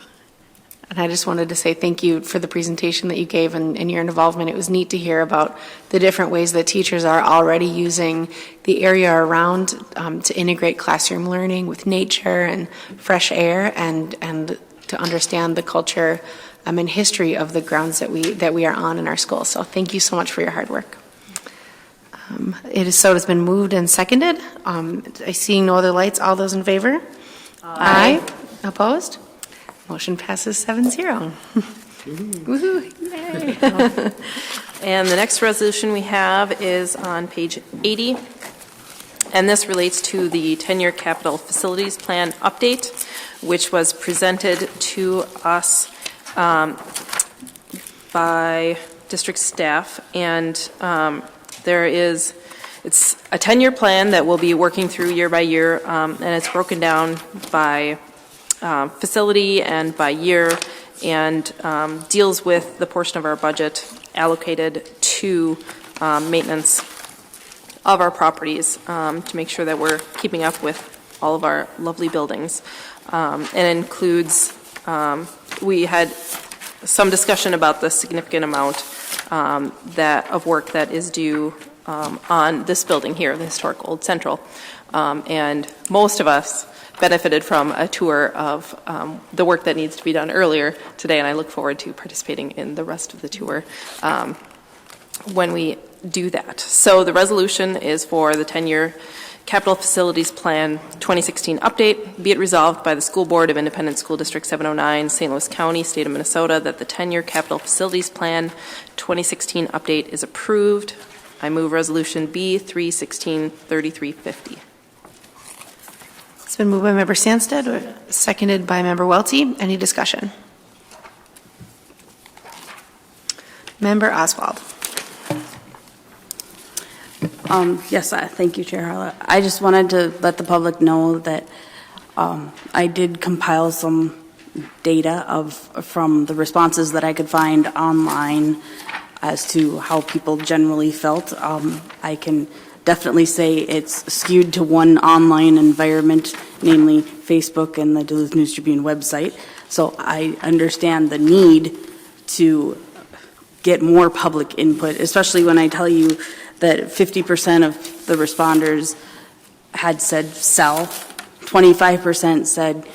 [SPEAKER 1] And I just wanted to say thank you for the presentation that you gave and your involvement. It was neat to hear about the different ways that teachers are already using the area around to integrate classroom learning with nature and fresh air and to understand the culture and history of the grounds that we are on in our school. So thank you so much for your hard work. It has been moved and seconded. I see no other lights. All those in favor? Aye. Opposed? Motion passes 7-0. Woohoo! Yay.
[SPEAKER 18] And the next resolution we have is on page 80, and this relates to the 10-year capital facilities plan update, which was presented to us by district staff, and it's a 10-year plan that we'll be working through year by year, and it's broken down by facility and by year, and deals with the portion of our budget allocated to maintenance of our properties to make sure that we're keeping up with all of our lovely buildings. And includes, we had some discussion about the significant amount of work that is due on this building here, the historic Old Central. And most of us benefited from a tour of the work that needs to be done earlier today, and I look forward to participating in the rest of the tour when we do that. So the resolution is for the 10-year Capital Facilities Plan 2016 update. Be it resolved by the School Board of Independent School District 709, St. Louis County, State of Minnesota, that the 10-year Capital Facilities Plan 2016 update is approved. I move Resolution B 3-16-3350.
[SPEAKER 1] It's been moved by Member Sandsted, seconded by Member Welty. Any discussion? Member Oswald.
[SPEAKER 16] Yes, thank you, Chair Harla. I just wanted to let the public know that I did compile some data from the responses that I could find online as to how people generally felt. I can definitely say it's skewed to one online environment, namely Facebook and the Duluth News Tribune website. So I understand the need to get more public input, especially when I tell you that 50% of the responders had said sell, 25% said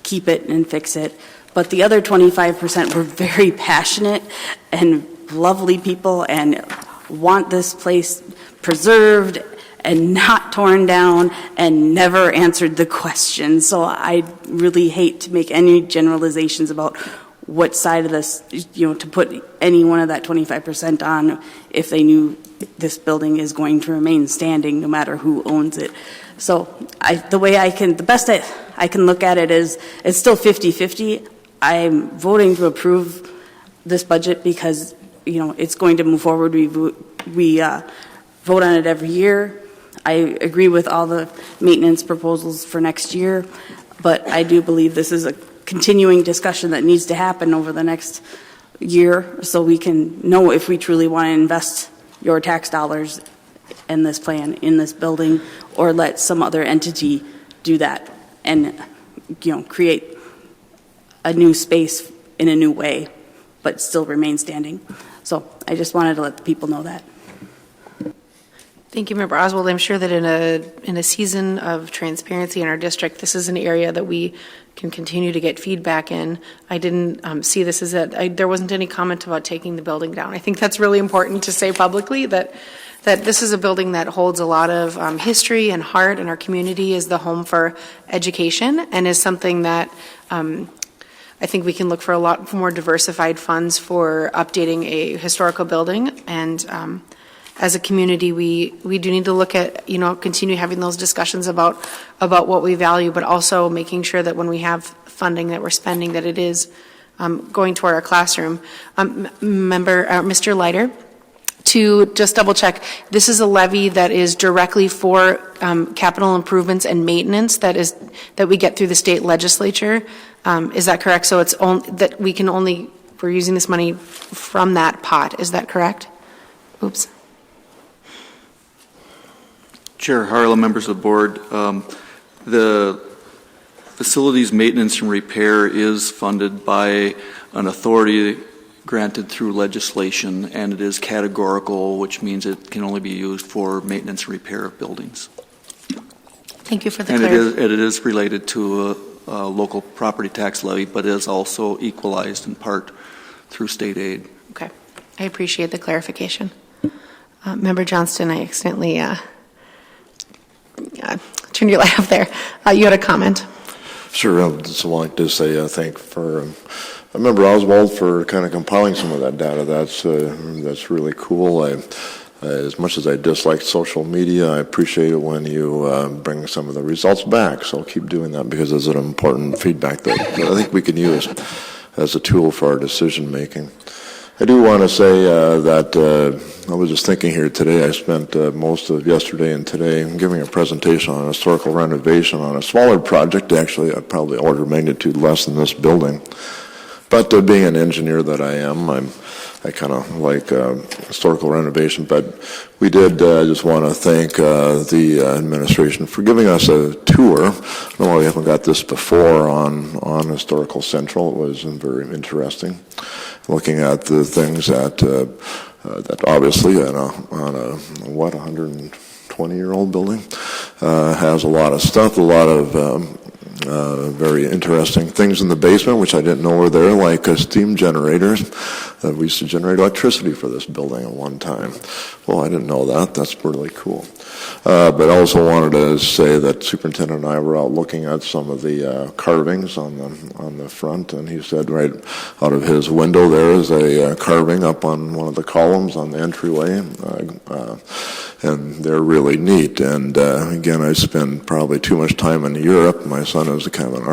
[SPEAKER 16] keep it and fix it, but the other 25% were very passionate and lovely people and want this place preserved and not torn down and never answered the question. So I really hate to make any generalizations about what side of this, to put any one of that 25% on if they knew this building is going to remain standing no matter who owns it. So the best I can look at it is it's still 50-50. I'm voting to approve this budget because, it's going to move forward. We vote on it every year. I agree with all the maintenance proposals for next year, but I do believe this is a continuing discussion that needs to happen over the next year so we can know if we truly want to invest your tax dollars in this plan, in this building, or let some other entity do that and, create a new space in a new way, but still remain standing. So I just wanted to let the people know that.
[SPEAKER 1] Thank you, Member Oswald. I'm sure that in a season of transparency in our district, this is an area that we can continue to get feedback in. I didn't see this as there wasn't any comment about taking the building down. I think that's really important to say publicly that this is a building that holds a lot of history and heart, and our community is the home for education, and is something that I think we can look for a lot more diversified funds for updating a historical building. And as a community, we do need to look at, continue having those discussions about what we value, but also making sure that when we have funding that we're spending, that it is going toward our classroom. Mr. Leiter, to just double check, this is a levy that is directly for capital improvements and maintenance that we get through the state legislature. Is that correct? So it's only that we're using this money from that pot. Is that correct? Oops.
[SPEAKER 20] Chair Harla, members of the board, the facilities maintenance and repair is funded by an authority granted through legislation, and it is categorical, which means it can only be used for maintenance and repair of buildings.
[SPEAKER 1] Thank you for the
[SPEAKER 20] clarification. And it is related to a local property tax levy, but is also equalized in part through state aid.
[SPEAKER 1] Okay. I appreciate the clarification. Member Johnston, I accidentally turned your light off there. You had a comment.
[SPEAKER 19] Sure. I'd just like to say thank for Member Oswald for kind of compiling some of that data. That's really cool. As much as I dislike social media, I appreciate it when you bring some of the results back. So I'll keep doing that because it's an important feedback that I think we can use as a tool for our decision making. I do want to say that I was just thinking here today, I spent most of yesterday and today giving a presentation on historical renovation on a smaller project, actually probably order of magnitude less than this building. But being an engineer that I am, I kind of like historical renovation. But we did just want to thank the administration for giving us a tour. I know we haven't got this before on Historical Central. It was very interesting, looking at the things that obviously on a 120-year-old building has a lot of stuff, a lot of very interesting things in the basement, which I didn't know were there, like steam generators. We used to generate electricity for this building at one time. Well, I didn't know that. That's really cool. But I also wanted to say that Superintendent and I were out looking at some of the carvings on the front, and he said right out of his window there is a carving up on one of the columns on the entryway, and they're really neat. And again, I spend probably too much time in Europe. My son is kind of an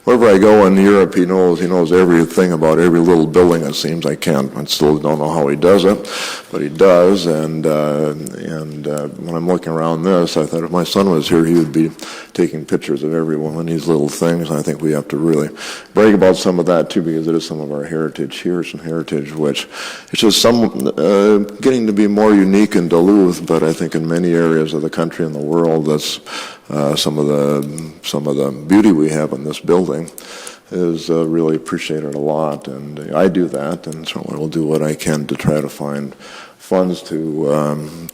[SPEAKER 19] wherever I go in Europe, he knows everything about every little building. It seems I still don't know how he does it, but he does. And when I'm looking around this, I thought if my son was here, he would be taking pictures of every one of these little things. And I think we have to really brag about some of that too, because it is some of our heritage here, some heritage which it's just getting to be more unique in Duluth, but I think in many areas of the country and the world, that's some of the beauty we have in this building is really appreciated a lot, and I do that, and certainly will do what I can to try to find funds to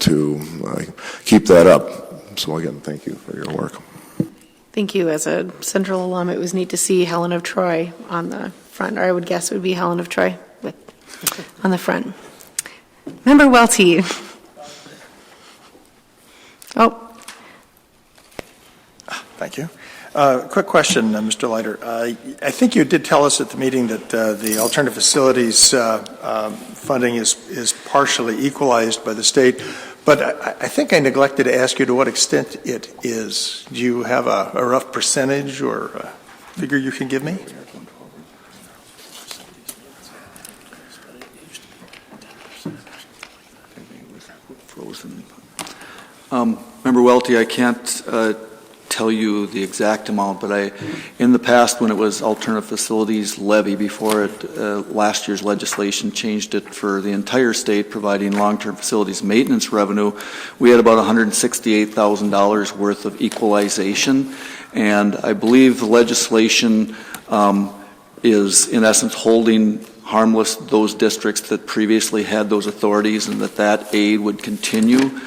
[SPEAKER 19] keep that up. So again, thank you for your work.
[SPEAKER 1] Thank you. As a Central alum, it was neat to see Helen of Troy on the front, or I would guess it would be Helen of Troy on the front. Member Welty.
[SPEAKER 10] Thank you. Quick question, Mr. Leiter. I think you did tell us at the meeting that the alternative facilities funding is partially equalized by the state, but I think I neglected to ask you to what extent it is. Do you have a rough percentage or a figure you can give me?
[SPEAKER 20] Member Welty, I can't tell you the exact amount, but in the past when it was alternative facilities levy, before last year's legislation changed it for the entire state, providing long-term facilities maintenance revenue, we had about $168,000 worth of equalization, and I believe the legislation is in essence holding harmless those districts that previously had those authorities, and that aid would continue.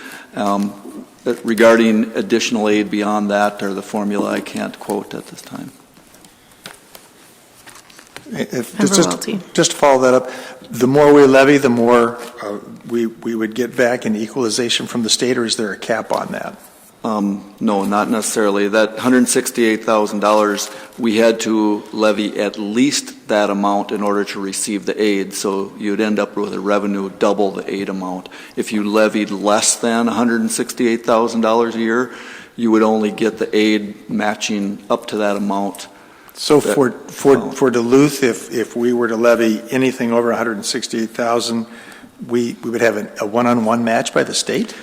[SPEAKER 20] Regarding additional aid beyond that or the formula, I can't quote at this time.
[SPEAKER 10] Just to follow that up, the more we levy, the more we would get back in equalization from the state, or is there a cap on that?
[SPEAKER 20] No, not necessarily. That $168,000, we had to levy at least that amount in order to receive the aid, so you'd end up with a revenue double the aid amount. If you levied less than $168,000 a year, you would only get the aid matching up to that amount.
[SPEAKER 10] So for Duluth, if we were to levy anything over $168,000, we would have a one-on-one match by the state?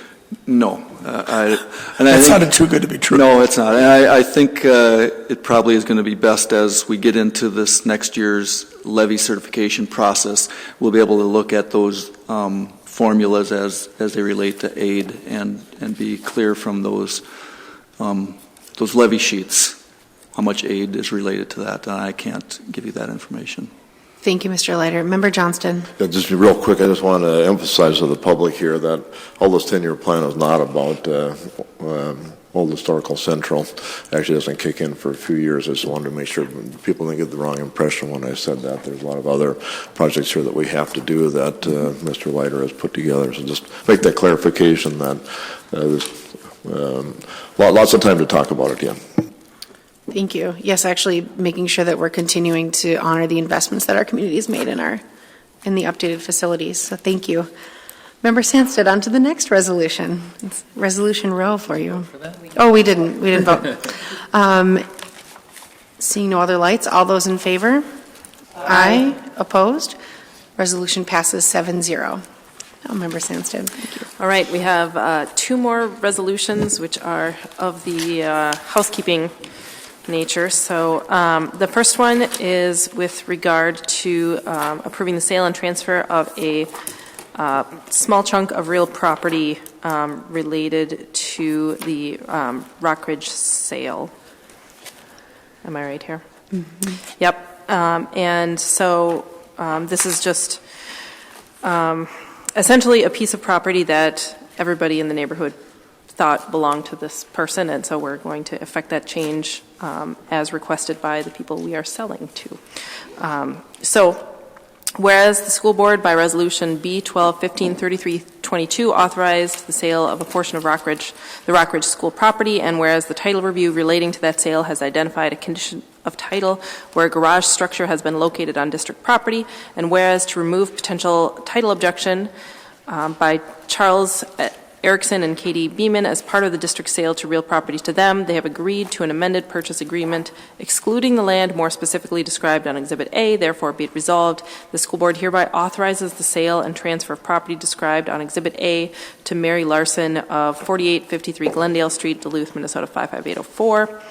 [SPEAKER 20] No.
[SPEAKER 10] That sounded too good to be true.
[SPEAKER 20] No, it's not. And I think it probably is going to be best as we get into this next year's levy certification process, we'll be able to look at those formulas as they relate to aid and be clear from those levy sheets how much aid is related to that. And I can't give you that information.
[SPEAKER 1] Thank you, Mr. Leiter. Member Johnston.
[SPEAKER 19] Yeah, just real quick, I just want to emphasize to the public here that all this 10-year plan is not about Old Historical Central. Actually doesn't kick in for a few years. I just wanted to make sure people didn't get the wrong impression when I said that. There's a lot of other projects here that we have to do that Mr. Leiter has put together. So just make that clarification that there's lots of time to talk about it, yeah.
[SPEAKER 1] Thank you. Yes, actually making sure that we're continuing to honor the investments that our community has made in the updated facilities. So thank you. Member Sandsted, on to the next resolution. It's resolution row for you. Oh, we didn't vote. Seeing no other lights, all those in favor? Aye. Opposed? Resolution passes 7-0. Oh, Member Sandsted. Thank you.
[SPEAKER 18] All right, we have two more resolutions which are of the housekeeping nature. So the first one is with regard to approving the sale and transfer of a small chunk of real property related to the Rockridge sale. Am I right here? Mm-hmm. Yep. And so this is just essentially a piece of property that everybody in the neighborhood thought belonged to this person, and so we're going to effect that change as requested by the people we are selling to. So, whereas the school board by resolution B-12-15-33-22 authorized the sale of a portion of the Rockridge school property, and whereas the title review relating to that sale has identified a condition of title where a garage structure has been located on district property, and whereas to remove potential title objection by Charles Erickson and Katie Beeman as part of the district sale to real property to them, they have agreed to an amended purchase agreement excluding the land more specifically described on Exhibit A. Therefore, be it resolved, the school board hereby authorizes the sale and transfer of property described on Exhibit A to Mary Larson of 4853 Glendale Street, Duluth, Minnesota 55804.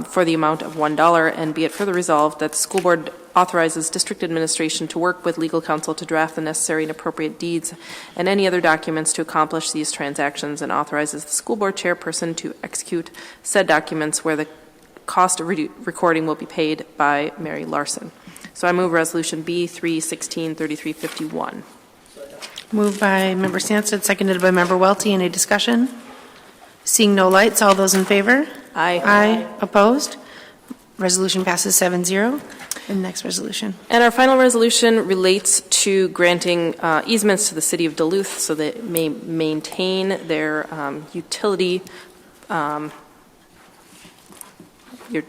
[SPEAKER 18] For the amount of $1, and be it further resolved that the school board authorizes district administration to work with legal counsel to draft the necessary and appropriate deeds and any other documents to accomplish these transactions, and authorizes the school board chairperson to execute said documents where the cost of recording will be paid by Mary Larson. So I move resolution B-3-16-33-51.
[SPEAKER 1] Moved by Member Sandsted, seconded by Member Welty. Any discussion? Seeing no lights, all those in favor?
[SPEAKER 18] Aye.
[SPEAKER 1] Aye. Opposed? Resolution passes 7-0. And next resolution.
[SPEAKER 18] And our final resolution relates to granting easements to the city of Duluth so that it may maintain their utility your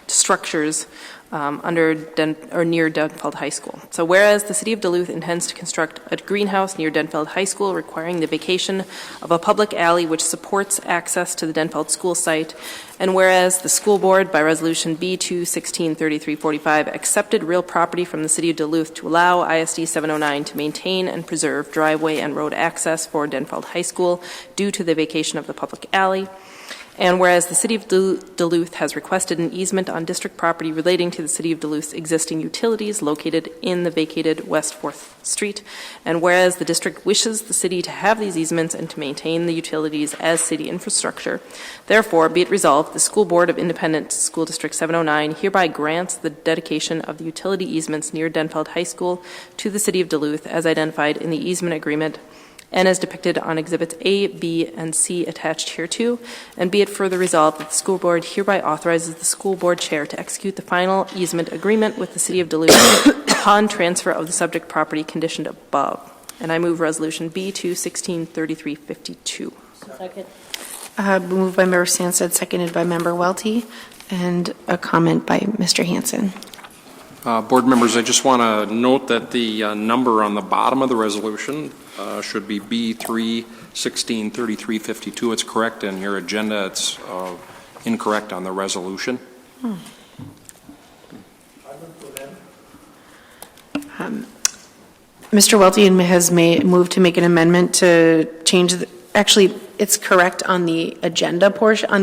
[SPEAKER 18] structures near Denfeld High School. So whereas the City of Duluth intends to construct a greenhouse near Denfeld High School requiring the vacation of a public alley which supports access to the Denfeld school site, and whereas the school board by Resolution B2-163345 accepted real property from the City of Duluth to allow ISD 709 to maintain and preserve driveway and road access for Denfeld High School due to the vacation of the public alley, and whereas the City of Duluth has requested an easement on district property relating to the City of Duluth's existing utilities located in the vacated West 4th Street, and whereas the district wishes the city to have these easements and to maintain the utilities as city infrastructure, therefore be it resolved, the School Board of Independent School District 709 hereby grants the dedication of the utility easements near Denfeld High School to the City of Duluth as identified in the easement agreement and as depicted on Exhibits A, B, and C attached hereto, and be it further resolved that the school board hereby authorizes the school board chair to execute the final easement agreement with the City of Duluth upon transfer of the subject property conditioned above. And I move Resolution B2-163352.
[SPEAKER 2] Second.
[SPEAKER 1] Moved by Member Sandsted, seconded by Member Welty, and a comment by Mr. Hanson.
[SPEAKER 21] Board members, I just want to note that the number on the bottom of the resolution should be B3-163352. It's correct in your agenda. It's incorrect on the resolution.
[SPEAKER 1] Mr. Welty has moved to make an amendment to change actually, it's correct on the agenda portion of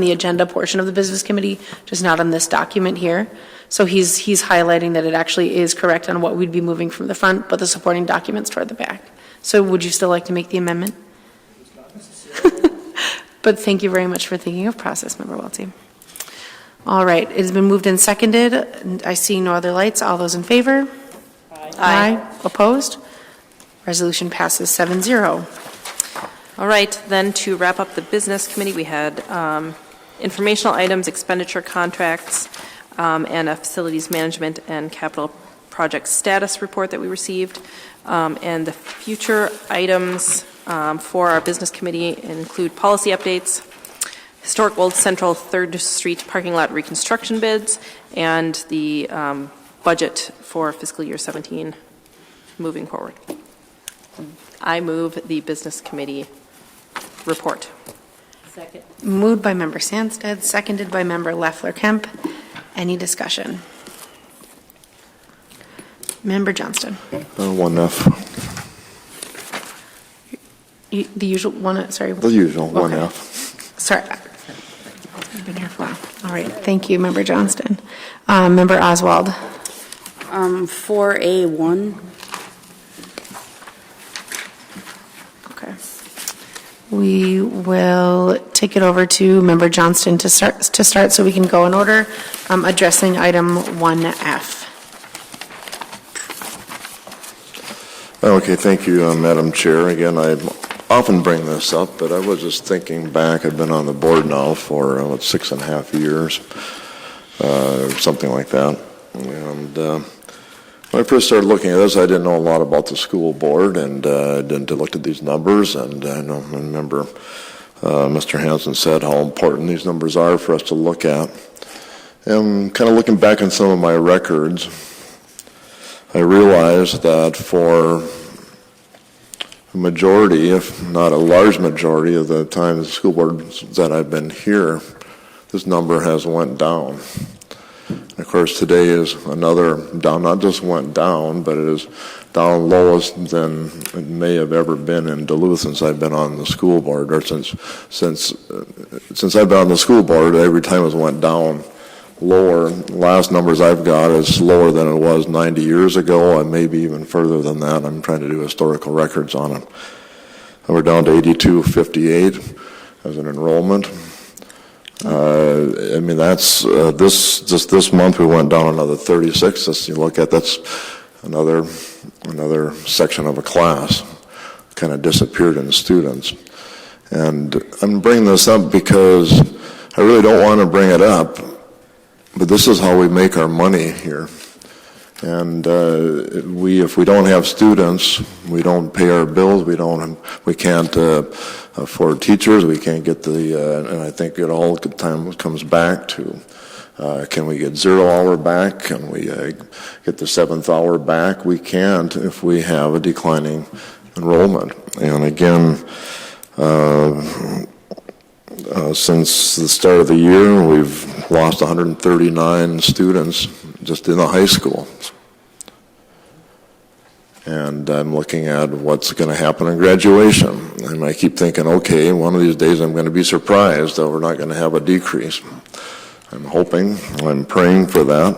[SPEAKER 1] the business committee, just not on this document here. So he's highlighting that it actually is correct on what we'd be moving from the front, but the supporting documents toward the back. So would you still like to make the amendment? But thank you very much for thinking of process, Member Welty. All right, it has been moved and seconded. I see no other lights. All those in favor? Aye. Opposed? Resolution passes 7-0.
[SPEAKER 18] All right, then to wrap up the business committee, we had informational items, expenditure contracts, and a facilities management and capital project status report that we received. And the future items for our business committee include policy updates, Historic Old Central 3rd Street parking lot reconstruction bids, and the budget for fiscal year 17 moving forward. I move the business committee report.
[SPEAKER 2] Second.
[SPEAKER 1] Moved by Member Sandsted, seconded by Member Leffler-Kemp. Any discussion? Member Johnston.
[SPEAKER 19] 1F.
[SPEAKER 1] The usual one, sorry.
[SPEAKER 19] The usual,
[SPEAKER 1] okay.
[SPEAKER 19] 1F.
[SPEAKER 1] Sorry. I've been here for a while. All right, thank you, Member Johnston. Member Oswald.
[SPEAKER 16] 4A1.
[SPEAKER 1] Okay. We will take it over to Member Johnston to start so we can go in order, addressing item 1F.
[SPEAKER 19] Okay, thank you, Madam Chair. Again, I often bring this up, but I was just thinking back. I've been on the board now for 6.5 years, something like that. And when I first started looking at this, I didn't know a lot about the school board, and I didn't look at these numbers. And I remember Mr. Hanson said how important these numbers are for us to look at. And kind of looking back on some of my records, I realized that for a majority, if not a large majority of the time the school boards that I've been here, this number has went down. And of course, today is another down, not just went down, but it is down lowest than it may have ever been in Duluth since I've been on the school board, or since I've been on the school board, every time it went down lower. Last numbers I've got is lower than it was 90 years ago, and maybe even further than that. I'm trying to do historical records on it. And we're down to 8258 as an enrollment. I mean, that's this month we went down another 36. As you look at, that's another section of a class kind of disappeared in students. And I'm bringing this up because I really don't want to bring it up, but this is how we make our money here. And if we don't have students, we don't pay our bills. We can't afford teachers. We can't get and I think it all the time comes back to, can we get 0 hour back? Can we get the 7th hour back? We can't if we have a declining enrollment. And again, since the start of the year, we've lost 139 students just in the high school. And I'm looking at what's going to happen in graduation. And I keep thinking, okay, one of these days I'm going to be surprised that we're not going to have a decrease. I'm hoping, I'm praying for that.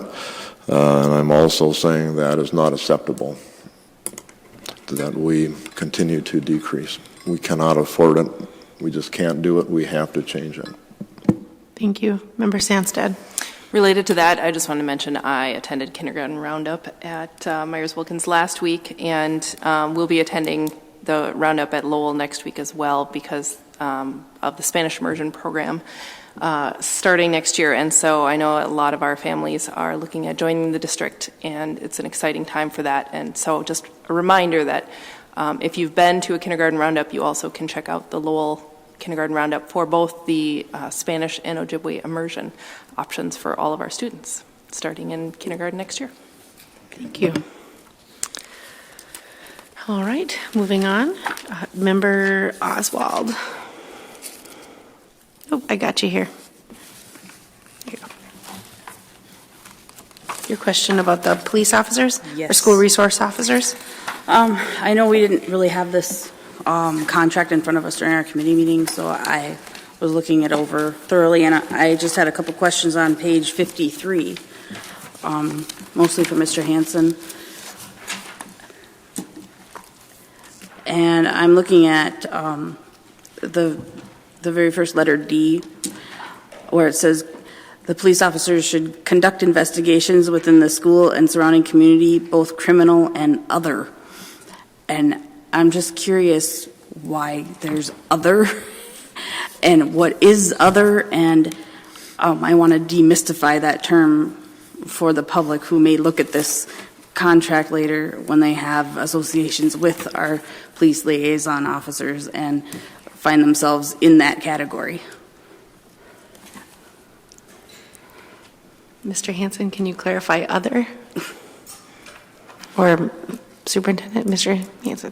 [SPEAKER 19] And I'm also saying that is not acceptable, that we continue to decrease. We cannot afford it. We just can't do it. We have to change it.
[SPEAKER 1] Thank you. Member Sandsted.
[SPEAKER 18] Related to that, I just want to mention I attended Kindergarten Roundup at Myers-Wilkins last week, and we'll be attending the Roundup at Lowell next week as well because of the Spanish immersion program starting next year. And so I know a lot of our families are looking at joining the district, and it's an exciting time for that. And so just a reminder that if you've been to a Kindergarten Roundup, you also can check out the Lowell Kindergarten Roundup for both the Spanish and Ojibwe immersion options for all of our students starting in kindergarten next year.
[SPEAKER 1] Thank you. All right, moving on. Member Oswald. Oh, I got you here. Here you go. Your question about the police officers?
[SPEAKER 16] Yes.
[SPEAKER 1] Or school resource officers?
[SPEAKER 16] I know we didn't really have this contract in front of us during our committee meeting, so I was looking it over thoroughly, and I just had a couple questions on page 53, mostly for Mr. Hansen. And I'm looking at the very first letter D, where it says the police officers should conduct investigations within the school and surrounding community, both criminal and other. And I'm just curious why there's other and what is other, and I want to demystify that term for the public who may look at this contract later when they have associations with our police liaison officers and find themselves in that category.
[SPEAKER 1] Mr. Hansen, can you clarify other? Or Superintendent, Mr. Hansen?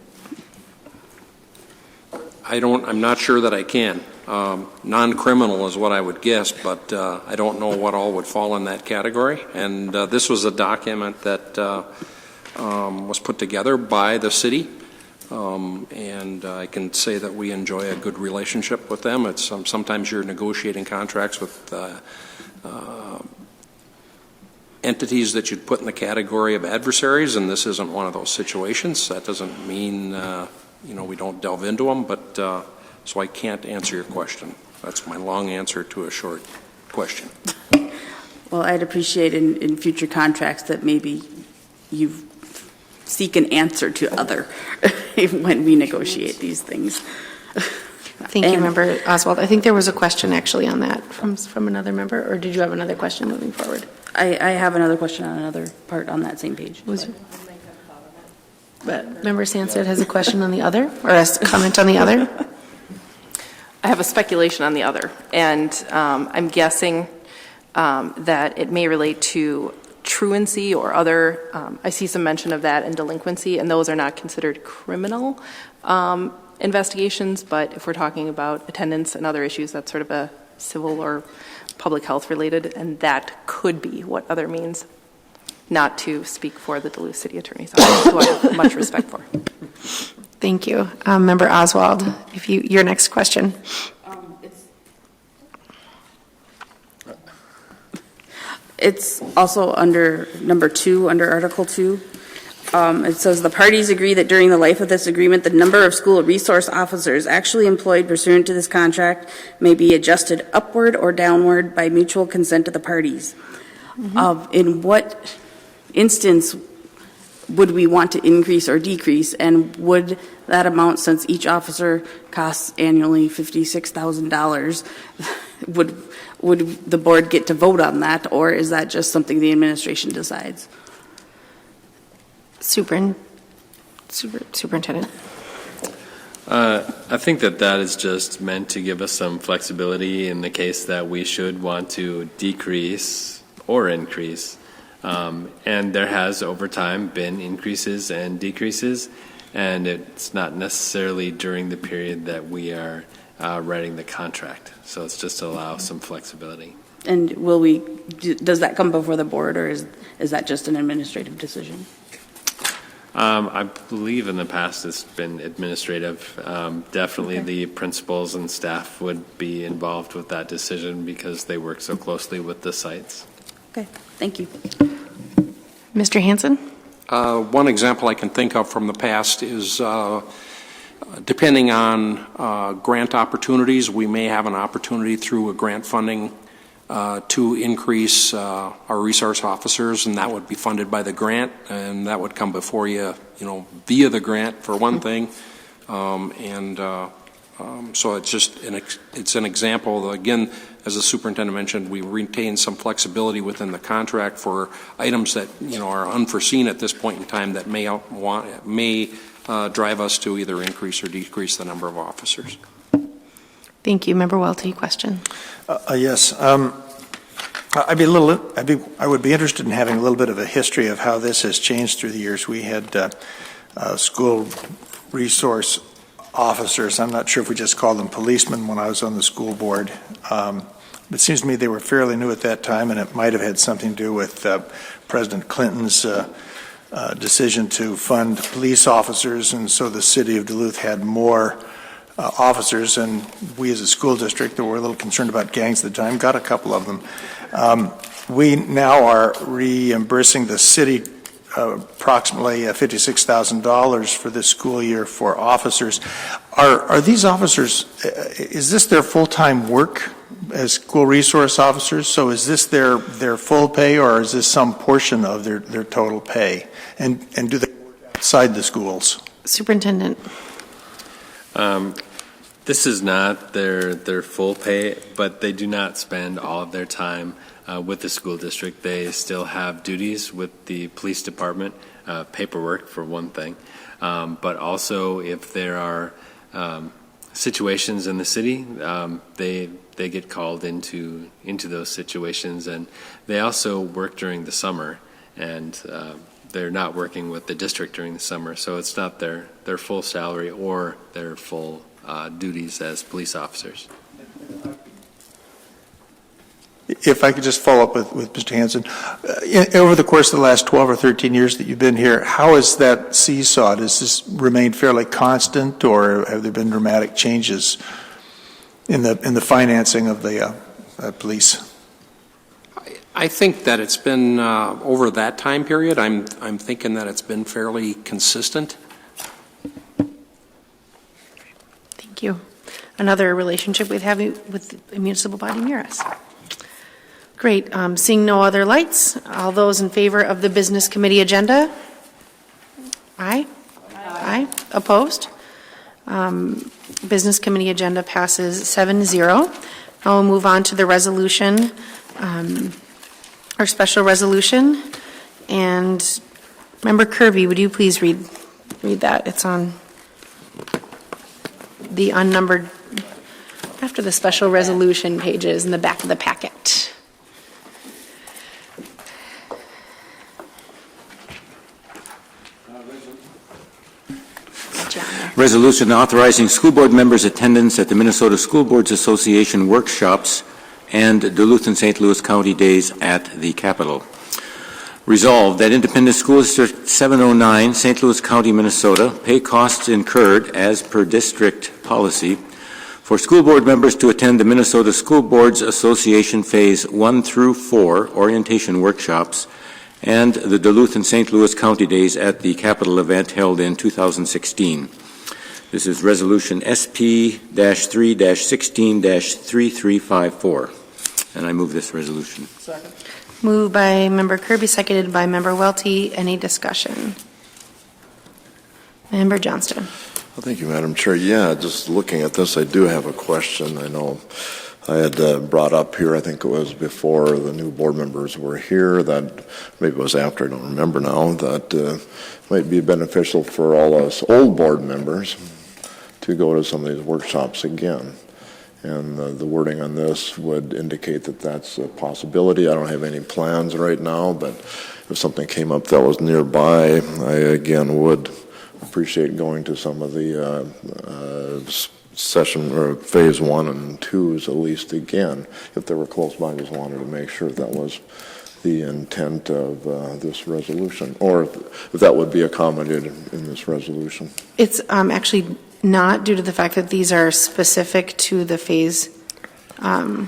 [SPEAKER 21] I'm not sure that I can. Non-criminal is what I would guess, but I don't know what all would fall in that category. And this was a document that was put together by the city, and I can say that we enjoy a good relationship with them. It's sometimes you're negotiating contracts with entities that you'd put in the category of adversaries, and this isn't one of those situations. That doesn't mean we don't delve into them, but so I can't answer your question. That's my long answer to a short question.
[SPEAKER 16] Well, I'd appreciate in future contracts that maybe you seek an answer to other when we negotiate these things.
[SPEAKER 1] Thank you, Member Oswald. I think there was a question actually on that from another member, or did you have another question moving forward?
[SPEAKER 16] I have another question on another part on that same page.
[SPEAKER 1] But Member Sandsted has a question on the other, or a comment on the other?
[SPEAKER 18] I have a speculation on the other, and I'm guessing that it may relate to truancy or other. I see some mention of that in delinquency, and those are not considered criminal investigations, but if we're talking about attendance and other issues, that's sort of a civil or public health related, and that could be what other means. Not to speak for the Duluth City Attorney's Office, who I have much respect for.
[SPEAKER 1] Thank you. Member Oswald, your next question.
[SPEAKER 16] It's also under number 2, under Article 2. It says the parties agree that during the life of this agreement, the number of school resource officers actually employed pursuant to this contract may be adjusted upward or downward by mutual consent of the parties. In what instance would we want to increase or decrease, and would that amount, since each officer costs annually $56,000, would the board get to vote on that, or is that just something the administration decides?
[SPEAKER 1] Superintendent.
[SPEAKER 13] I think that is just meant to give us some flexibility in the case that we should want to decrease or increase. And there has over time been increases and decreases, and it's not necessarily during the period that we are writing the contract. So it's just to allow some flexibility.
[SPEAKER 16] And does that come before the board, or is that just an administrative decision?
[SPEAKER 13] I believe in the past it's been administrative. Definitely
[SPEAKER 16] Okay.
[SPEAKER 13] the principals and staff would be involved with that decision because they work so closely with the sites.
[SPEAKER 16] Okay, thank you.
[SPEAKER 1] Mr. Hanson?
[SPEAKER 21] One example I can think of from the past is depending on grant opportunities, we may have an opportunity through a grant funding to increase our resource officers, and that would be funded by the grant, and that would come before you, via the grant for one thing. So it's just it's an example. Again, as the superintendent mentioned, we retain some flexibility within the contract for items that are unforeseen at this point in time that may drive us to either increase or decrease the number of officers.
[SPEAKER 1] Thank you. Member Welty, question.
[SPEAKER 10] Yes. I would be interested in having a little bit of a history of how this has changed through the years. We had school resource officers. I'm not sure if we just called them policemen when I was on the school board. It seems to me they were fairly new at that time, and it might have had something to do with President Clinton's decision to fund police officers, and so the city of Duluth had more officers, and we as a school district that were a little concerned about gangs at the time got a couple of them. We now are reimbursing the city approximately $56,000 for this school year for officers. Are these officers, is this their full-time work as school resource officers? So is this their full pay, or is this some portion of their total pay? And do they work outside the schools?
[SPEAKER 1] Superintendent.
[SPEAKER 13] This is not their full pay, but they do not spend all of their time with the school district. They still have duties with the police department, paperwork for one thing, but also if there are situations in the city, they get called into those situations, and they also work during the summer, and they're not working with the district during the summer, so it's not their full salary or their full duties as police officers.
[SPEAKER 10] If I could just follow up with Mr. Hanson, over the course of the last 12 or 13 years that you've been here, how has that seesawed? Has this remained fairly constant, or have there been dramatic changes in the financing of the police?
[SPEAKER 21] I think that it's been over that time period. I'm thinking that it's been fairly consistent.
[SPEAKER 1] Thank you. Another relationship we have with a municipal body near us. Great. Seeing no other lights, all those in favor of the business committee agenda? Aye. Aye. Opposed? Business committee agenda passes 7-0. Now we'll move on to the resolution, our special resolution. And Member Kirby, would you please read that? It's on the unnumbered, after the special resolution pages in the back of the packet.
[SPEAKER 17] Resolution authorizing school board members' attendance at the Minnesota School Boards Association workshops and Duluth and St. Louis County Days at the Capitol. Resolved that Independent School District 709, St. Louis County, Minnesota, pay costs incurred as per district policy for school board members to attend the Minnesota School Boards Association Phase 1 through 4 orientation workshops and the Duluth and St. Louis County Days at the Capitol event held in 2016. This is Resolution SP-3-16-3354, and I move this resolution.
[SPEAKER 10] Second.
[SPEAKER 1] Moved by Member Kirby, seconded by Member Welty. Any discussion? Member Johnston.
[SPEAKER 19] Well, thank you, Madam Chair. Yeah, just looking at this, I do have a question. I know I had brought up here, I think it was before the new board members were here, that maybe it was after, I don't remember now, that might be beneficial for all us old board members to go to some of these workshops again. And the wording on this would indicate that that's a possibility. I don't have any plans right now, but if something came up that was nearby, I again would appreciate going to some of the session or phase 1 and 2s at least again. If they were close by, I just wanted to make sure that was the intent of this resolution, or if that would be accommodated in this resolution.
[SPEAKER 1] It's actually not, due to the fact that these are specific to the phase. I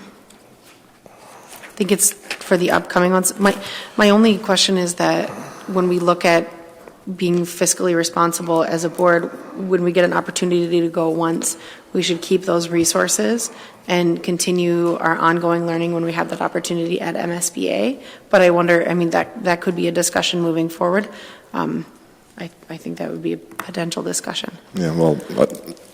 [SPEAKER 1] think it's for the upcoming ones. My only question is that when we look at being fiscally responsible as a board, when we get an opportunity to go once, we should keep those resources and continue our ongoing learning when we have that opportunity at MSBA. But I wonder, I mean, that could be a discussion moving forward. I think that would be a potential discussion.
[SPEAKER 19] Yeah, well,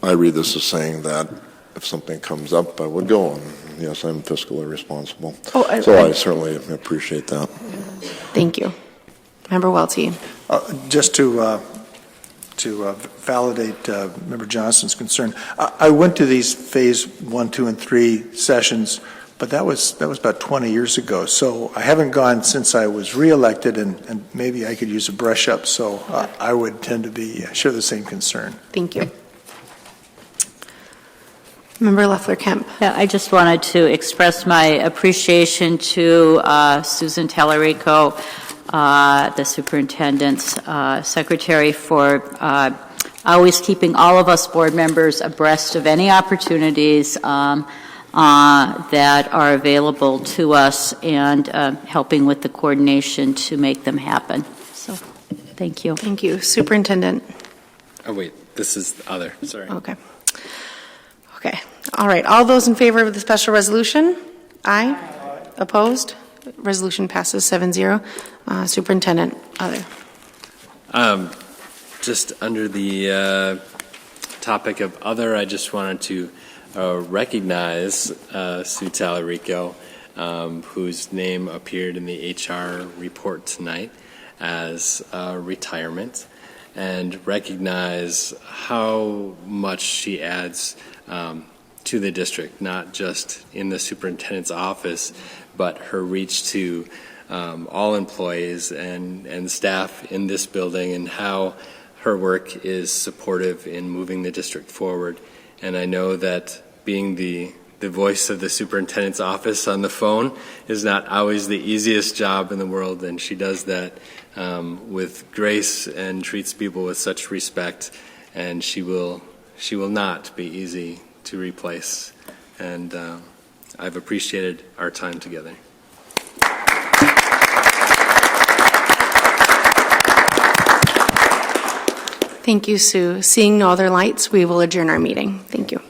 [SPEAKER 19] I read this as saying that if something comes up, I would go, and yes, I'm fiscally responsible. I certainly appreciate that.
[SPEAKER 1] Thank you. Member Welty.
[SPEAKER 10] Just to validate Member Johnson's concern, I went to these phase 1, 2, and 3 sessions, but that was about 20 years ago. So I haven't gone since I was reelected, and maybe I could use a brush up. So I would tend to share the same concern.
[SPEAKER 1] Thank you. Member Leffler-Kemp.
[SPEAKER 2] Yeah, I just wanted to express my appreciation to Susan Tallarico, the superintendent's secretary, for always keeping all of us board members abreast of any opportunities that are available to us, and helping with the coordination to make them happen. So, thank you.
[SPEAKER 1] Thank you. Superintendent.
[SPEAKER 13] Oh, wait, this is the other, sorry.
[SPEAKER 1] Okay. Okay. All right. All those in favor of the special resolution? Aye. Opposed? Resolution passes 7-0. Superintendent, other.
[SPEAKER 13] Just under the topic of other, I just wanted to recognize Sue Tallarico, whose name appeared in the HR report tonight as retirement, and recognize how much she adds to the district, not just in the superintendent's office, but her reach to all employees and staff in this building, and how her work is supportive in moving the district forward. And I know that being the voice of the superintendent's office on the phone is not always the easiest job in the world, and she does that with grace and treats people with such respect, and she will not be easy to replace. And I've appreciated our time together.
[SPEAKER 1] Thank you, Sue. Seeing no other lights, we will adjourn our meeting. Thank you.